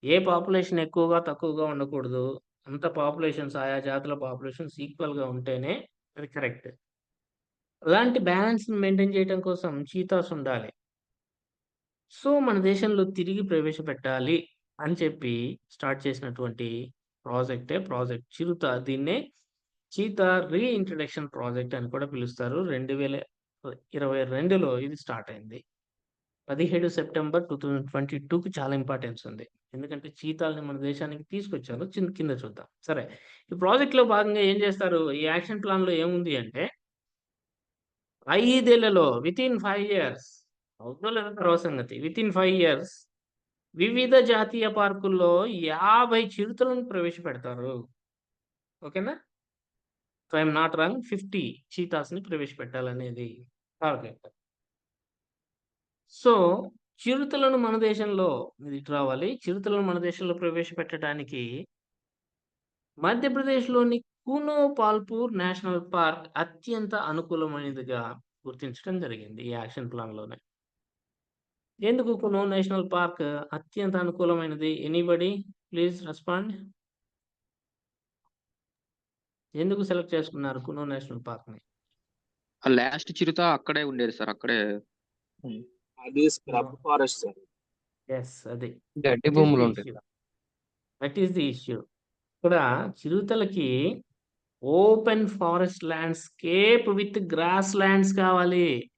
ఏ పాపులేషన్ ఎక్కువగా, తక్కువగా ఉండకూడదు. అంత పాపులేషన్స్ ఆయా జాతుల పాపులేషన్స్ ఈక్వల్‌గా ఉంటేనే అది కరెక్ట్. అలాంటి బ్యాలెన్స్‌ని మెయింటైన్ చేయడం కోసం చీతాస్ ఉండాలి. సో, మన దేశంలో తిరిగి ప్రవేశపెట్టాలి అని చెప్పి స్టార్ట్ చేసినటువంటి ప్రాజెక్ట్ చిరుత. దీన్నే చీతా రీఇంట్రడక్షన్ ప్రాజెక్ట్ అని కూడా పిలుస్తారు. 2022లో ఇది స్టార్ట్ అయింది. 17 సెప్టెంబర్ 2022కి చాలా ఇంపార్టెన్స్ ఉంది. ఎందుకంటే చీతాల్ని మన దేశానికి తీసుకొచ్చారు. కింద చూద్దాం. సరే, ఈ ప్రాజెక్ట్‌లో భాగంగా ఏం చేస్తారు? ఈ యాక్షన్ ప్లాన్‌లో ఏముంది అంటే 5 ఏళ్లలో వితిన్ 5 ఇయర్స్ అవుతుందో లేదో తర్వాత సంగతి. వితిన్ 5 ఇయర్స్ వివిధ జాతీయ పార్కుల్లో 50 చిరుతలను ప్రవేశపెడతారు. ఓకేనా? If I am not wrong 50 చీతాస్‌ని ప్రవేశపెట్టాలనేది టార్గెట్. సో, చిరుతలను మన దేశంలో చిరుతలను మన దేశంలో ప్రవేశపెట్టడానికి మధ్యప్రదేశ్‌లోని కునో పాల్పూర్ నేషనల్ పార్క్ అత్యంత అనుకూలమైనదిగా గుర్తించడం జరిగింది ఈ యాక్షన్ ప్లాన్‌లోనే. ఎందుకు కునో నేషనల్ పార్క్ అత్యంత అనుకూలమైనది? Anybody please respond. ఎందుకు సెలెక్ట్ చేసుకున్నారు కునో నేషనల్ పార్క్‌ని? ఆ లాస్ట్ చిరుత అక్కడే ఉండేది సార్. అక్కడే అది స్క్రబ్ ఫారెస్ట్ సార్. యెస్. అది. గడ్డి దట్ ఈస్ భూములు ది ఉంటాయి. Issue. That is the issue. ఇక్కడ చిరుతలకి open forest landscape with grasslands కావాలి.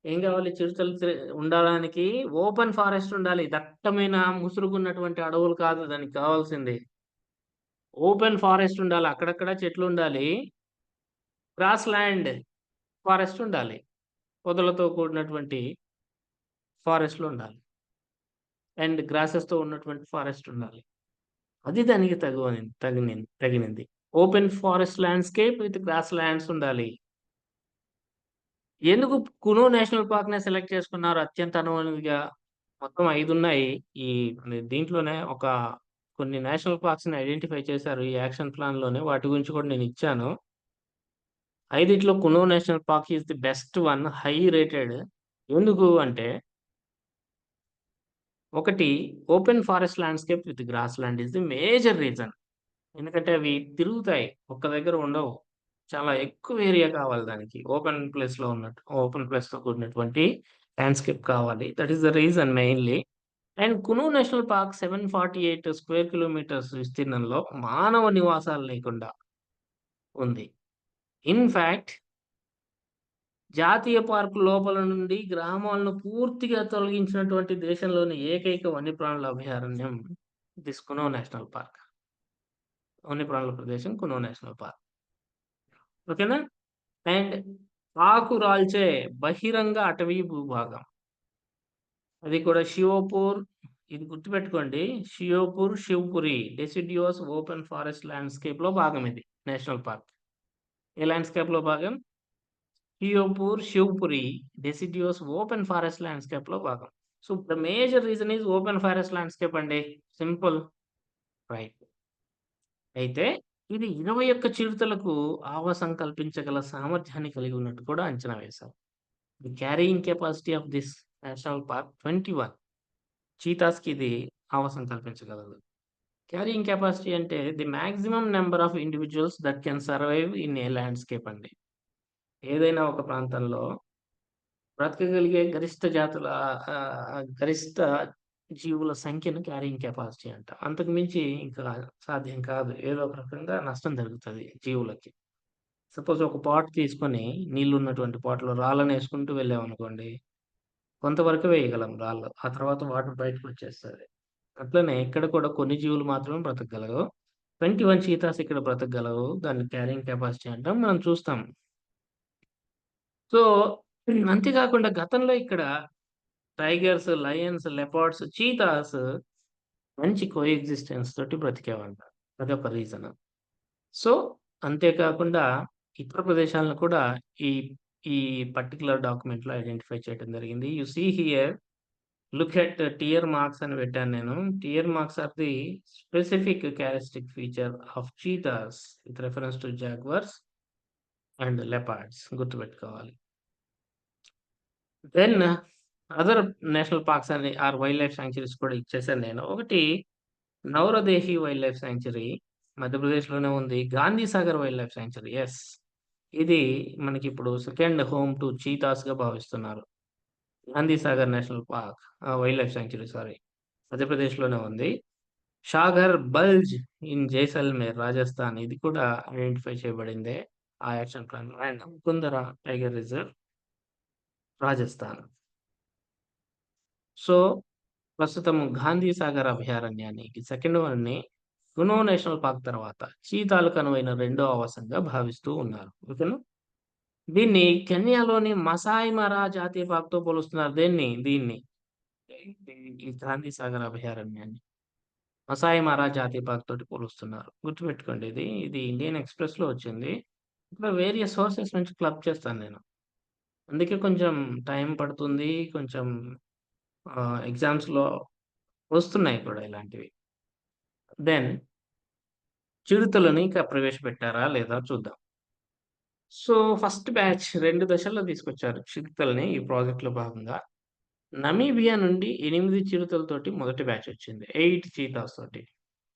ఏం కావాలి? చిరుతలు ఉండడానికి ఓపెన్ ఫారెస్ట్ ఉండాలి. దట్టమైన ముసురుగున్నటువంటి అడవులు కాదు దానికి కావాల్సింది. ఓపెన్ ఫారెస్ట్ ఉండాలి. అక్కడక్కడ చెట్లు ఉండాలి. గ్రాస్ ల్యాండ్ ఫారెస్ట్ ఉండాలి. పొదలతో కూడినటువంటి ఫారెస్ట్‌లు ఉండాలి. అండ్ గ్రాసెస్‌తో ఉన్నటువంటి ఫారెస్ట్ ఉండాలి. అది దానికి తగినింది. Open forest landscape with grasslands ఉండాలి. ఎందుకు కునో నేషనల్ పార్క్‌నే సెలెక్ట్ చేసుకున్నారు అత్యంత అనువైనదిగా? మొత్తం 5 ఉన్నాయి. ఈ దీంట్లోనే కొన్ని నేషనల్ పార్క్స్‌ని ఐడెంటిఫై చేశారు ఈ యాక్షన్ ప్లాన్‌లోనే. వాటి గురించి కూడా నేను ఇచ్చాను. 5 Kuno national park is the best one, high rated. ఎందుకు అంటే, ఒకటి open forest landscape with grass land is the major reason. ఎందుకంటే అవి తిరుగుతాయి. ఒక్క దగ్గర ఉండవు. చాలా ఎక్కువ ఏరియా కావాలి దానికి. ఓపెన్ ప్లేస్‌తో కూడినటువంటి ల్యాండ్‌స్కేప్ కావాలి. That is the reason mainly. And Kuno national park 748 square kilometres విస్తీర్ణంలో మానవ నివాసాలు లేకుండా ఉంది. ఇన్ ఫ్యాక్ట్ జాతీయ పార్క్ లోపల నుండి గ్రామాలను పూర్తిగా తొలగించినటువంటి దేశంలోని ఏకైక వన్యప్రాణుల అభయారణ్యం దిస్ కునో నేషనల్ పార్క్. వన్యప్రాణుల ప్రదేశం కునో నేషనల్ పార్క్. ఓకేనా? అండ్ ఆకురాల్చే బహిరంగ అటవీ భూభాగం. అది కూడా షియోపూర్, ఇది గుర్తుపెట్టుకోండి. Sheopur, Shivapuri deciduous open forest ల్యాండ్‌స్కేప్‌లో భాగం ఇది నేషనల్ పార్క్. ఏ ల్యాండ్‌స్కేప్‌లో భాగం? Sheopur, Shivapuri deciduous open forest ల్యాండ్‌స్కేప్‌లో భాగం. So, the major reason is open forest landscape అండి. సింపుల్. రైట్. అయితే ఇది 21 చిరుతలకు ఆవాసం కల్పించగల సామర్థ్యాన్ని కలిగి ఉన్నట్టు కూడా అంచనా వేశారు. The carrying capacity of this national park 21. చీతాస్‌కి ఇది ఆవాసం కల్పించగలదు. క్యారీయింగ్ కెపాసిటీ అంటే the maximum number of individuals that can survive in a landscape అండి. ఏదైనా ఒక ప్రాంతంలో బ్రతకగలిగే గరిష్ట జీవుల సంఖ్యను క్యారీయింగ్ కెపాసిటీ అంటాం. అంతకు మించి ఇంకా సాధ్యం కాదు. ఏదో ఒక రకంగా నష్టం జరుగుతది జీవులకి. సపోజ్ ఒక పాట్ తీసుకొని నీళ్లున్నటువంటి పాట్‌లో రాళ్ళనేసుకుంటూ వెళ్ళామనుకోండి, కొంతవరకే వేయగలం రాళ్ళు. ఆ తర్వాత వాటర్ బయటకొచ్చేస్తది. అట్లనే ఇక్కడ కూడా కొన్ని జీవులు మాత్రమే బ్రతకగలవు. 21 చీతాస్ ఇక్కడ బ్రతకగలవు. దాన్ని క్యారింగ్ కెపాసిటీ అంటాం. మనం చూస్తాం. సో, అంతేకాకుండా గతంలో ఇక్కడ టైగర్స్, లయన్స్, లెపార్డ్స్, చీతాస్ మంచి కోఎగ్జిస్టెన్స్ తోటి బ్రతికేవంట. అదొక రీజన్. సో, అంతేకాకుండా ఇతర ప్రదేశాలను కూడా ఈ ఈ పర్టిక్యులర్ డాక్యుమెంట్‌లో ఐడెంటిఫై చేయడం జరిగింది. You see here look at tear marks అని పెట్టాను నేను. Tear marks are the specific characteristic feature of cheetahs with reference to jaguars and leopards గుర్తుపెట్టుకోవాలి. Then other national parks or wildlife sanctuaries కూడా ఇచ్చేసాను నేను. ఒకటి నౌరదేహి వైల్డ్ లైఫ్ సాంక్చురీ మధ్యప్రదేశ్‌లోనే ఉంది. Gandhi Sagar wildlife sanctuary. Yes. ఇది మనకిప్పుడు సెకండ్ హోమ్ టు చీతాస్‌గా భావిస్తున్నారు. Gandhi Sagar national park wildlife sanctuary మధ్యప్రదేశ్‌లోనే ఉంది. షాగర్ బల్జ్ ఇన్ జైసల్మేర్ రాజస్థాన్ ఇది కూడా ఐడెంటిఫై చేయబడిందే ఆ యాక్షన్ ప్లాన్‌లో. And Kundara tiger reserve Rajasthan. So, ప్రస్తుతం గాంధీ సాగర్ అభయారణ్యానికి సెకండ్ వన్‌ని కునో నేషనల్ పార్క్ తర్వాత చీతాలకు అనువైన రెండో ఆవాసంగా భావిస్తూ ఉన్నారు. ఓకేనా? దీన్ని కెన్యాలోని మసాయి మారా జాతీయ పార్క్‌తో పోలుస్తున్నారు. దీన్ని ఈ గాంధీ సాగర్ అభయారణ్యాన్ని మసాయి మారా జాతీయ పార్క్ తోటి పోలుస్తున్నారు. గుర్తుపెట్టుకోండి ఇది ఇండియన్ ఎక్స్‌ప్రెస్‌లో వచ్చింది. ఇట్లా వేరియస్ సోర్సెస్ నుంచి క్లబ్ చేస్తాను నేను. అందుకే కొంచెం టైం పడుతుంది. కొంచెం ఎగ్జామ్స్‌లో వస్తున్నాయి కూడా ఇలాంటివి. దెన్ చిరుతలని ఇంకా ప్రవేశపెట్టారా లేదా చూద్దాం. సో, ఫస్ట్ బ్యాచ్ 2 దశల్లో తీసుకొచ్చారు చిరుతల్ని ఈ ప్రాజెక్ట్‌లో భాగంగా. నమీబియా నుండి 8 చిరుతలతోటి మొదటి బ్యాచ్ వచ్చింది. 8 చీతాస్ తోటి.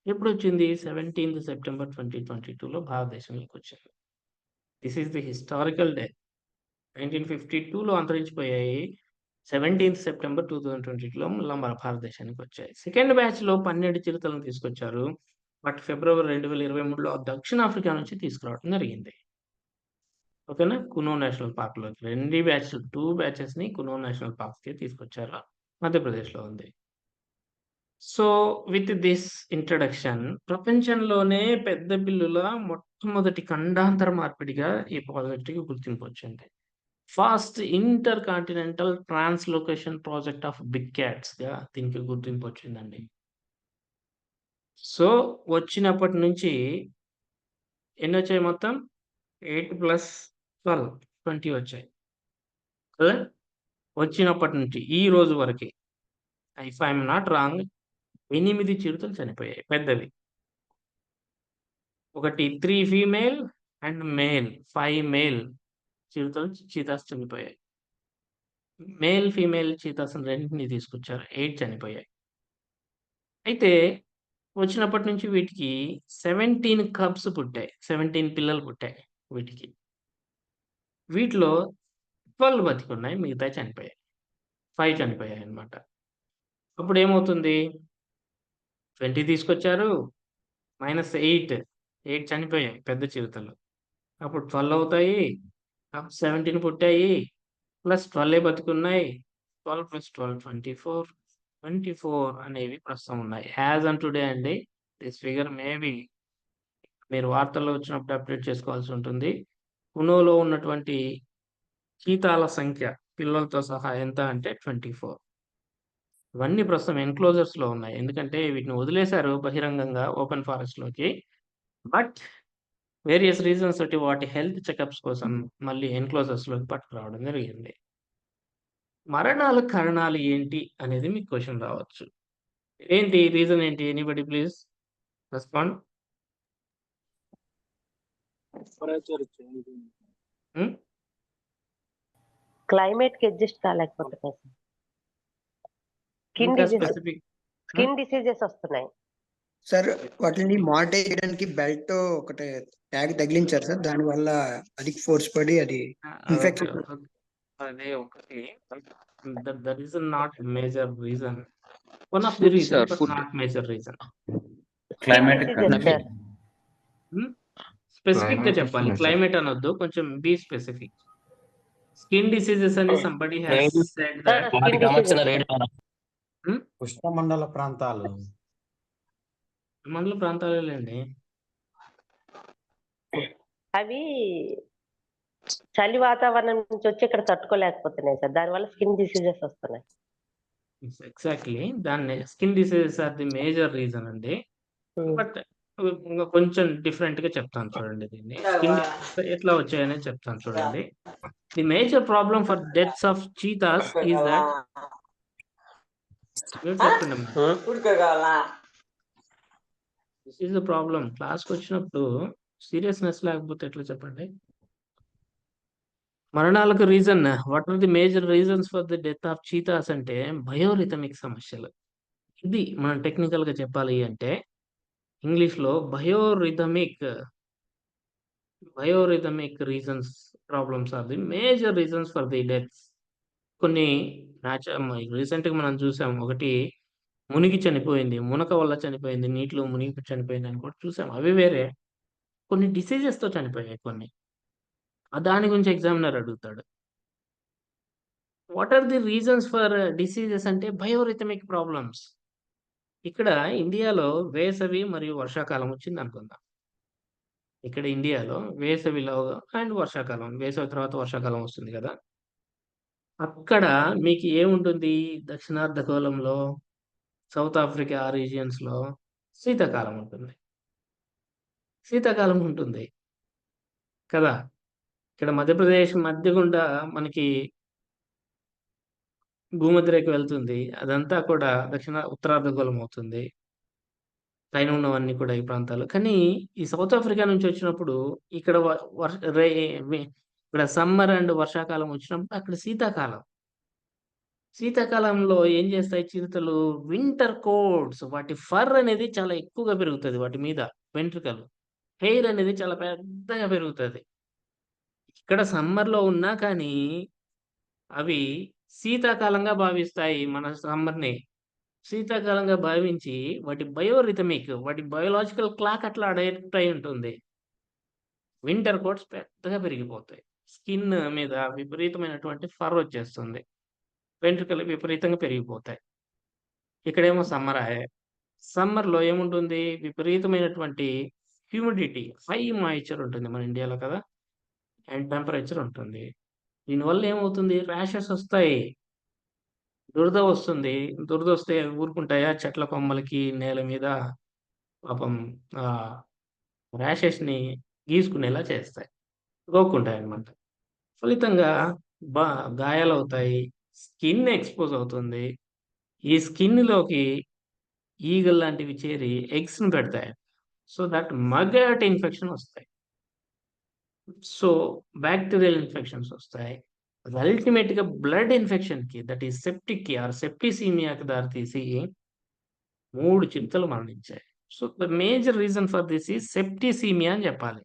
ఎప్పుడొచ్చింది? 17th సెప్టెంబర్ 2022లో భారతదేశంలోకొచ్చింది. This is the historical day. 1952లో అంతరించిపోయాయి. 17th సెప్టెంబర్ 2022లో మళ్ళా మన భారతదేశానికొచ్చాయి. సెకండ్ బ్యాచ్‌లో 12 చిరుతలను తీసుకొచ్చారు. బట్ ఫిబ్రవరి 2023లో దక్షిణాఫ్రికా నుంచి తీసుకురావడం జరిగింది. ఓకేనా? కునో నేషనల్ పార్క్‌లో 2 బ్యాచెస్‌ని కునో నేషనల్ పార్క్‌కి తీసుకొచ్చారు. మధ్యప్రదేశ్‌లో ఉంది. సో, విత్ దిస్ ఇంట్రడక్షన్ ప్రపంచంలోనే పెద్ద బిల్లుల మొట్టమొదటి ఖండాంతర మార్పిడిగా ఈ ప్రాజెక్ట్‌కి గుర్తింపొచ్చింది. First intercontinental translocation project of big క్యాట్స్‌గా దీనికి గుర్తింపొచ్చిందండి. సో, వచ్చినప్పటి నుంచి ఎన్నొచ్చాయి మొత్తం? 8 + 12 20 వచ్చాయి. కదా! వచ్చినప్పటి నుంచి ఈ రోజు వరకి if I am not wrong 8 చిరుతలు చనిపోయాయి పెద్దవి. ఒకటి 3 female and male 5 male cheetahs చనిపోయాయి. మేల్, ఫీమేల్ చీతాస్‌ని రెండిటిని తీసుకొచ్చారు. 8 చనిపోయాయి. అయితే వచ్చినప్పటి నుంచి వీటికి 17 కబ్స్ పుట్టాయి. 17 పిల్లలు పుట్టాయి వీటికి. వీటిలో 12 బతికున్నాయి. మిగతాయి చనిపోయాయి. 5 చనిపోయాయన్నమాట. అప్పుడేమవుతుంది? 20 తీసుకొచ్చారు. -8 చనిపోయాయి పెద్ద చిరుతలు. అప్పుడు 12 అవుతాయి. అప్పుడు 17 పుట్టాయి. ప్లస్ 12 బతికున్నాయి. 12 + 12 24. 24 అనేవి ప్రస్తుతం ఉన్నాయి. యాజ్ ఆన్ టుడే అండి. దిస్ ఫిగర్ మేబీ మీరు వార్తల్లో వచ్చినప్పుడు అప్డేట్ చేసుకోవాల్సి ఉంటుంది. పునోలో ఉన్నటువంటి చీతాల సంఖ్య పిల్లలతో సహా ఎంత అంటే 24. ఇవన్నీ ప్రస్తుతం ఎన్‌క్లోజర్స్‌లో ఉన్నాయి. ఎందుకంటే వీటిని వదిలేశారు బహిరంగంగా ఓపెన్ ఫారెస్ట్‌లోకి. బట్ వేరియస్ రీజన్స్ తోటి వాటి హెల్త్ చెకప్స్ కోసం మళ్ళీ ఎన్‌క్లోజర్స్‌లోకి పట్టుకురావడం జరిగింది. మరణాల కారణాలు ఏంటి అనేది మీకు క్వెషన్ రావచ్చు. ఏంటి రీజన్ ఏంటి? Anybody please respond. Temperature changing. హ్మ్. క్లైమేట్‌కి అడ్జస్ట్ కాలేకపోతున్నాయి సార్. ఇంకా స్పెసిఫిక్ స్కిన్ డిసీజెస్ వస్తున్నాయి. సార్ వాటిని మానిటర్ చేయడానికి బెల్ట్ ఒకటి ట్యాగ్ తగిలించారు సార్. దానివల్ల అది ఫోర్స్ పడి అది ఇన్ఫెక్షన్. అదే ఒకటి. That is not major reason. One of the Food, reason sir, but food. Not major reason. Climatic diseases condition. Sir. Specific గా Climate చెప్పాలి. issue, క్లైమేట్ అనొద్దు. కొంచెం బీ స్పెసిఫిక్. స్కిన్ డిసీజెస్ అని somebody has said that. Skin diseases. ఉష్ణమండల ప్రాంతాలు మండల ప్రాంతాలేండి. అవి చలి వాతావరణం నుంచి వచ్చి ఇక్కడ తట్టుకోలేకపోతున్నాయి సార్. దానివల్ల స్కిన్ డిసీజెస్ వస్తున్నాయి. ఎగ్జాక్ట్లీ దాన్ని skin diseases are the major reason అండి. Hmm. బట్ ఇంకా కొంచెం డిఫరెంట్ గా చెప్తాను చూడండి దీన్ని. స్కిన్ ఎట్లా వచ్చాయనే చెప్తాను చూడండి. The major problem for deaths of cheetahs is that చెప్పండి దిస్ ఈస్ ద ప్రాబ్లం. క్లాస్కి వచ్చినప్పుడు సీరియస్నెస్ లేకపోతే ఎట్లా చెప్పండి. మరణాలకు reason what are the major reasons for the death of cheetahs అంటే బయోరిథమిక్ సమస్యలు. ఇది మనం టెక్నికల్ గా చెప్పాలి అంటే ఇంగ్లీష్‌లో biorhythmic reasons problems are the major reasons for the deaths. కొన్ని రీసెంట్‌గా మనం చూసాం. ఒకటి మునిగి చనిపోయింది. మునక వల్ల చనిపోయింది. నీటిలో మునిగి చనిపోయింది అని కూడా చూసాం. అవి వేరే. కొన్ని డిసీజెస్‌తో చనిపోయాయి కొన్ని. దాని గురించి ఎగ్జామినర్ అడుగుతాడు. What are the reasons for diseases అంటే బయోరిథమిక్ ప్రాబ్లమ్స్. ఇక్కడ ఇండియాలో వేసవి మరియు వర్షాకాలం వచ్చిందనుకుందాం. ఇక్కడ ఇండియాలో వేసవిలో అండ్ వర్షాకాలం. వేసవి తర్వాత వర్షాకాలం వస్తుంది కదా! అక్కడ మీకు ఏముంటుంది దక్షిణార్ధగోళంలో, సౌత్ ఆఫ్రికా ఆ రీజియన్స్‌లో శీతాకాలం ఉంటుంది. శీతాకాలం ఉంటుంది. కదా! ఇక్కడ మధ్యప్రదేశ్ మధ్య గుండా మనకి భూమధ్యరేఖ వెళ్తుంది. అదంతా కూడా ఉత్తరార్ధగోళం అవుతుంది. పైన ఉన్నవన్నీ కూడా ఈ ప్రాంతాలు. కానీ ఈ సౌత్ ఆఫ్రికా నుంచి వచ్చినప్పుడు ఇక్కడ వ వర్ష రే వె ఇక్కడ సమ్మర్ అండ్ వర్షాకాలం వచ్చినప్పుడు అక్కడ శీతాకాలం. శీతాకాలంలో ఏం చేస్తాయి చిరుతలు వింటర్ కోట్స్ వాటి ఫర్ అనేది చాలా ఎక్కువగా పెరుగుతది వాటి మీద వెంట్రుకలు. హెయిర్ అనేది చాలా పెద్దగా పెరుగుతది. ఇక్కడ సమ్మర్‌లో ఉన్నా కానీ అవి శీతాకాలంగా భావిస్తాయి మన సమ్మర్‌ని. శీతాకాలంగా భావించి వాటి వాటి బయోలాజికల్ క్లాక్ అట్లా అడాప్ట్ అయి ఉంటుంది. వింటర్ కోట్స్ పెద్దగా పెరిగిపోతాయి. స్కిన్ మీద విపరీతమైనటువంటి ఫర్ వచ్చేస్తుంది. వెంట్రుకలు విపరీతంగా పెరిగిపోతాయి. ఇక్కడేమో సమ్మర్ ఆయే. సమ్మర్‌లో ఏముంటుంది? విపరీతమైనటువంటి హ్యూమిడిటీ, హై మాయిశ్చర్ ఉంటుంది మన ఇండియాలో కదా! అండ్ టెంపరేచర్ ఉంటుంది. దీనివల్ల ఏమవుతుంది? ర్యాషెస్ వస్తాయి. దురద వస్తుంది. దురదొస్తే అవి ఊరుకుంటాయా? చెట్ల కొమ్మలకి, నేల మీద పాపం ఆహ్, ర్యాషెస్‌ని గీసుకునేలా చేస్తాయి. గోక్కుంటాయన్నమాట. ఫలితంగా బా గాయాలవుతాయి. స్కిన్ ఎక్స్‌పోజ్ అవుతుంది. ఈ స్కిన్‌లోకి ఈగల్లాంటివి చేరి ఎగ్స్‌ని పెడతాయి. సో దట్ మగట్ ఇన్ఫెక్షన్ వస్తాయి. సో బ్యాక్టీరియల్ ఇన్ఫెక్షన్స్ వస్తాయి. అది అల్టిమేట్‌గా బ్లడ్ ఇన్ఫెక్షన్‌కి దట్ ఈస్ సెప్టిక్‌కి ఆర్ సెప్టిసీమియాకి దారితీసి 3 చిరుతలు మరణించాయి. So the major reason for this is septicaemia అని చెప్పాలి.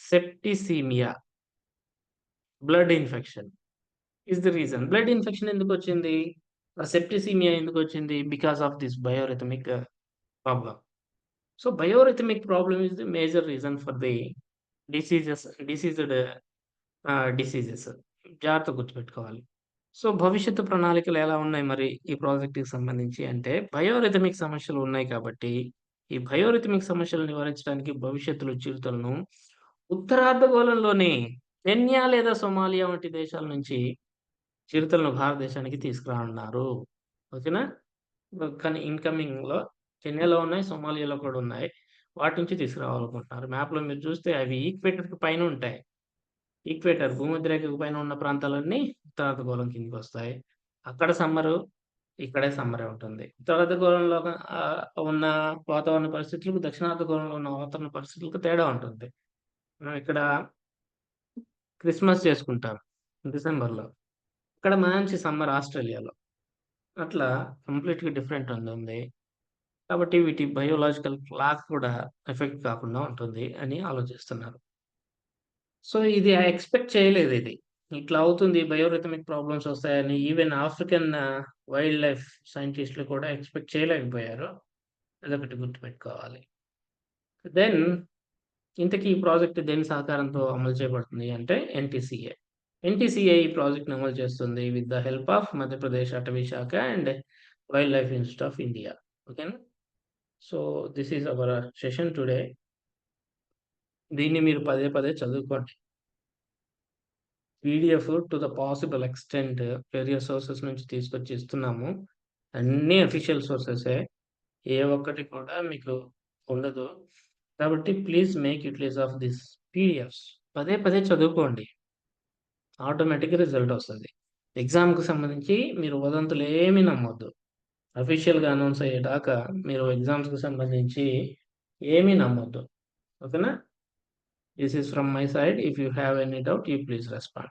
Septicaemia blood infection is the reason. Blood infection ఎందుకొచ్చింది? సెప్టిసీమియా ఎందుకొచ్చింది? Because of this biorhythmic problem. So biorhythmic problem is the major reason for the diseased diseases. జాగ్రత్తగా గుర్తుపెట్టుకోవాలి. So భవిష్యత్తు ప్రణాళికలు ఎలా ఉన్నాయి మరి ఈ ప్రాజెక్ట్‌కి సంబంధించి అంటే, బయోరిథమిక్ సమస్యలు ఉన్నాయి కాబట్టి, ఈ బయోరిథమిక్ సమస్యలు నివారించడానికి భవిష్యత్తులో చిరుతలను ఉత్తరార్ధగోళంలోని కెన్యా లేదా సోమాలియా వంటి దేశాల నుంచి చిరుతలను భారతదేశానికి తీసుకురానున్నారు. ఓకేనా? కానీ ఇన్‌కమింగ్‌లో కెన్యాలో ఉన్నాయి, సోమాలియాలో కూడా ఉన్నాయి. వాటి నుంచి తీసుకురావాలనుకుంటున్నారు. మ్యాప్‌లో మీరు చూస్తే అవి ఈక్వేటర్‌కి పైన ఉంటాయి. ఈక్వేటర్ భూమధ్యరేఖకు పైన ఉన్న ప్రాంతాలన్నీ ఉత్తరార్ధగోళం కిందకొస్తాయి. అక్కడ సమ్మరు, ఇక్కడే సమ్మరే ఉంటుంది. ఉత్తరార్ధగోళంలో ఉన్న వాతావరణ పరిస్థితులకు, దక్షిణార్ధగోళంలో ఉన్న వాతావరణ పరిస్థితులకు తేడా ఉంటుంది. మనం ఇక్కడ క్రిస్మస్ చేసుకుంటాం డిసెంబర్‌లో. ఇక్కడ మంచి సమ్మర్ ఆస్ట్రేలియాలో. అట్లా కంప్లీట్‌గా డిఫరెంట్ ఉంటుంది. కాబట్టి వీటి బయోలాజికల్ క్లాక్ కూడా ఎఫెక్ట్ కాకుండా ఉంటుంది అని ఆలోచిస్తున్నారు. సో ఇది ఎక్స్‌పెక్ట్ చేయలేదిది. ఇట్లా అవుతుంది బయోరిథమిక్ ప్రాబ్లమ్స్ వస్తాయని ఈవెన్ ఆఫ్రికన్ వైల్డ్ లైఫ్ సైంటిస్ట్‌లు కూడా ఎక్స్‌పెక్ట్ చేయలేకపోయారు. అదొకటి గుర్తుపెట్టుకోవాలి. దెన్ ఇంతకీ ఈ ప్రాజెక్ట్ దేని సహకారంతో అమలు చేయబడుతుంది అంటే ఎన్‌టీసీఏ. ఎన్‌టీసీఏ ఈ ప్రాజెక్ట్‌ని అమలు చేస్తుంది with the help of Madhya Pradesh అటవీ శాఖ and wildlife institute of India. ఓకేనా? So this is our session today. దీన్ని మీరు పదే పదే చదువుకోండి. PDF to the possible extent various sources నుంచి తీసుకొచ్చి ఇస్తున్నాము. అన్నీ అఫీషియల్ సోర్సెసే. ఏ ఒక్కటి కూడా మీకు ఉండదు. కాబట్టి please make utilize of this PDFs. పదే పదే చదువుకోండి. ఆటోమేటిక్‌గా రిజల్ట్ వస్తది. ఎగ్జామ్‌కి సంబంధించి మీరు వదంతులేమి నమ్మొద్దు. అఫీషియల్‌గా అనౌన్స్ అయ్యేదాకా మీరు ఎగ్జామ్స్‌కి సంబంధించి ఏమీ నమ్మొద్దు. ఓకేనా? This is from my side. If you have any doubt, you please respond.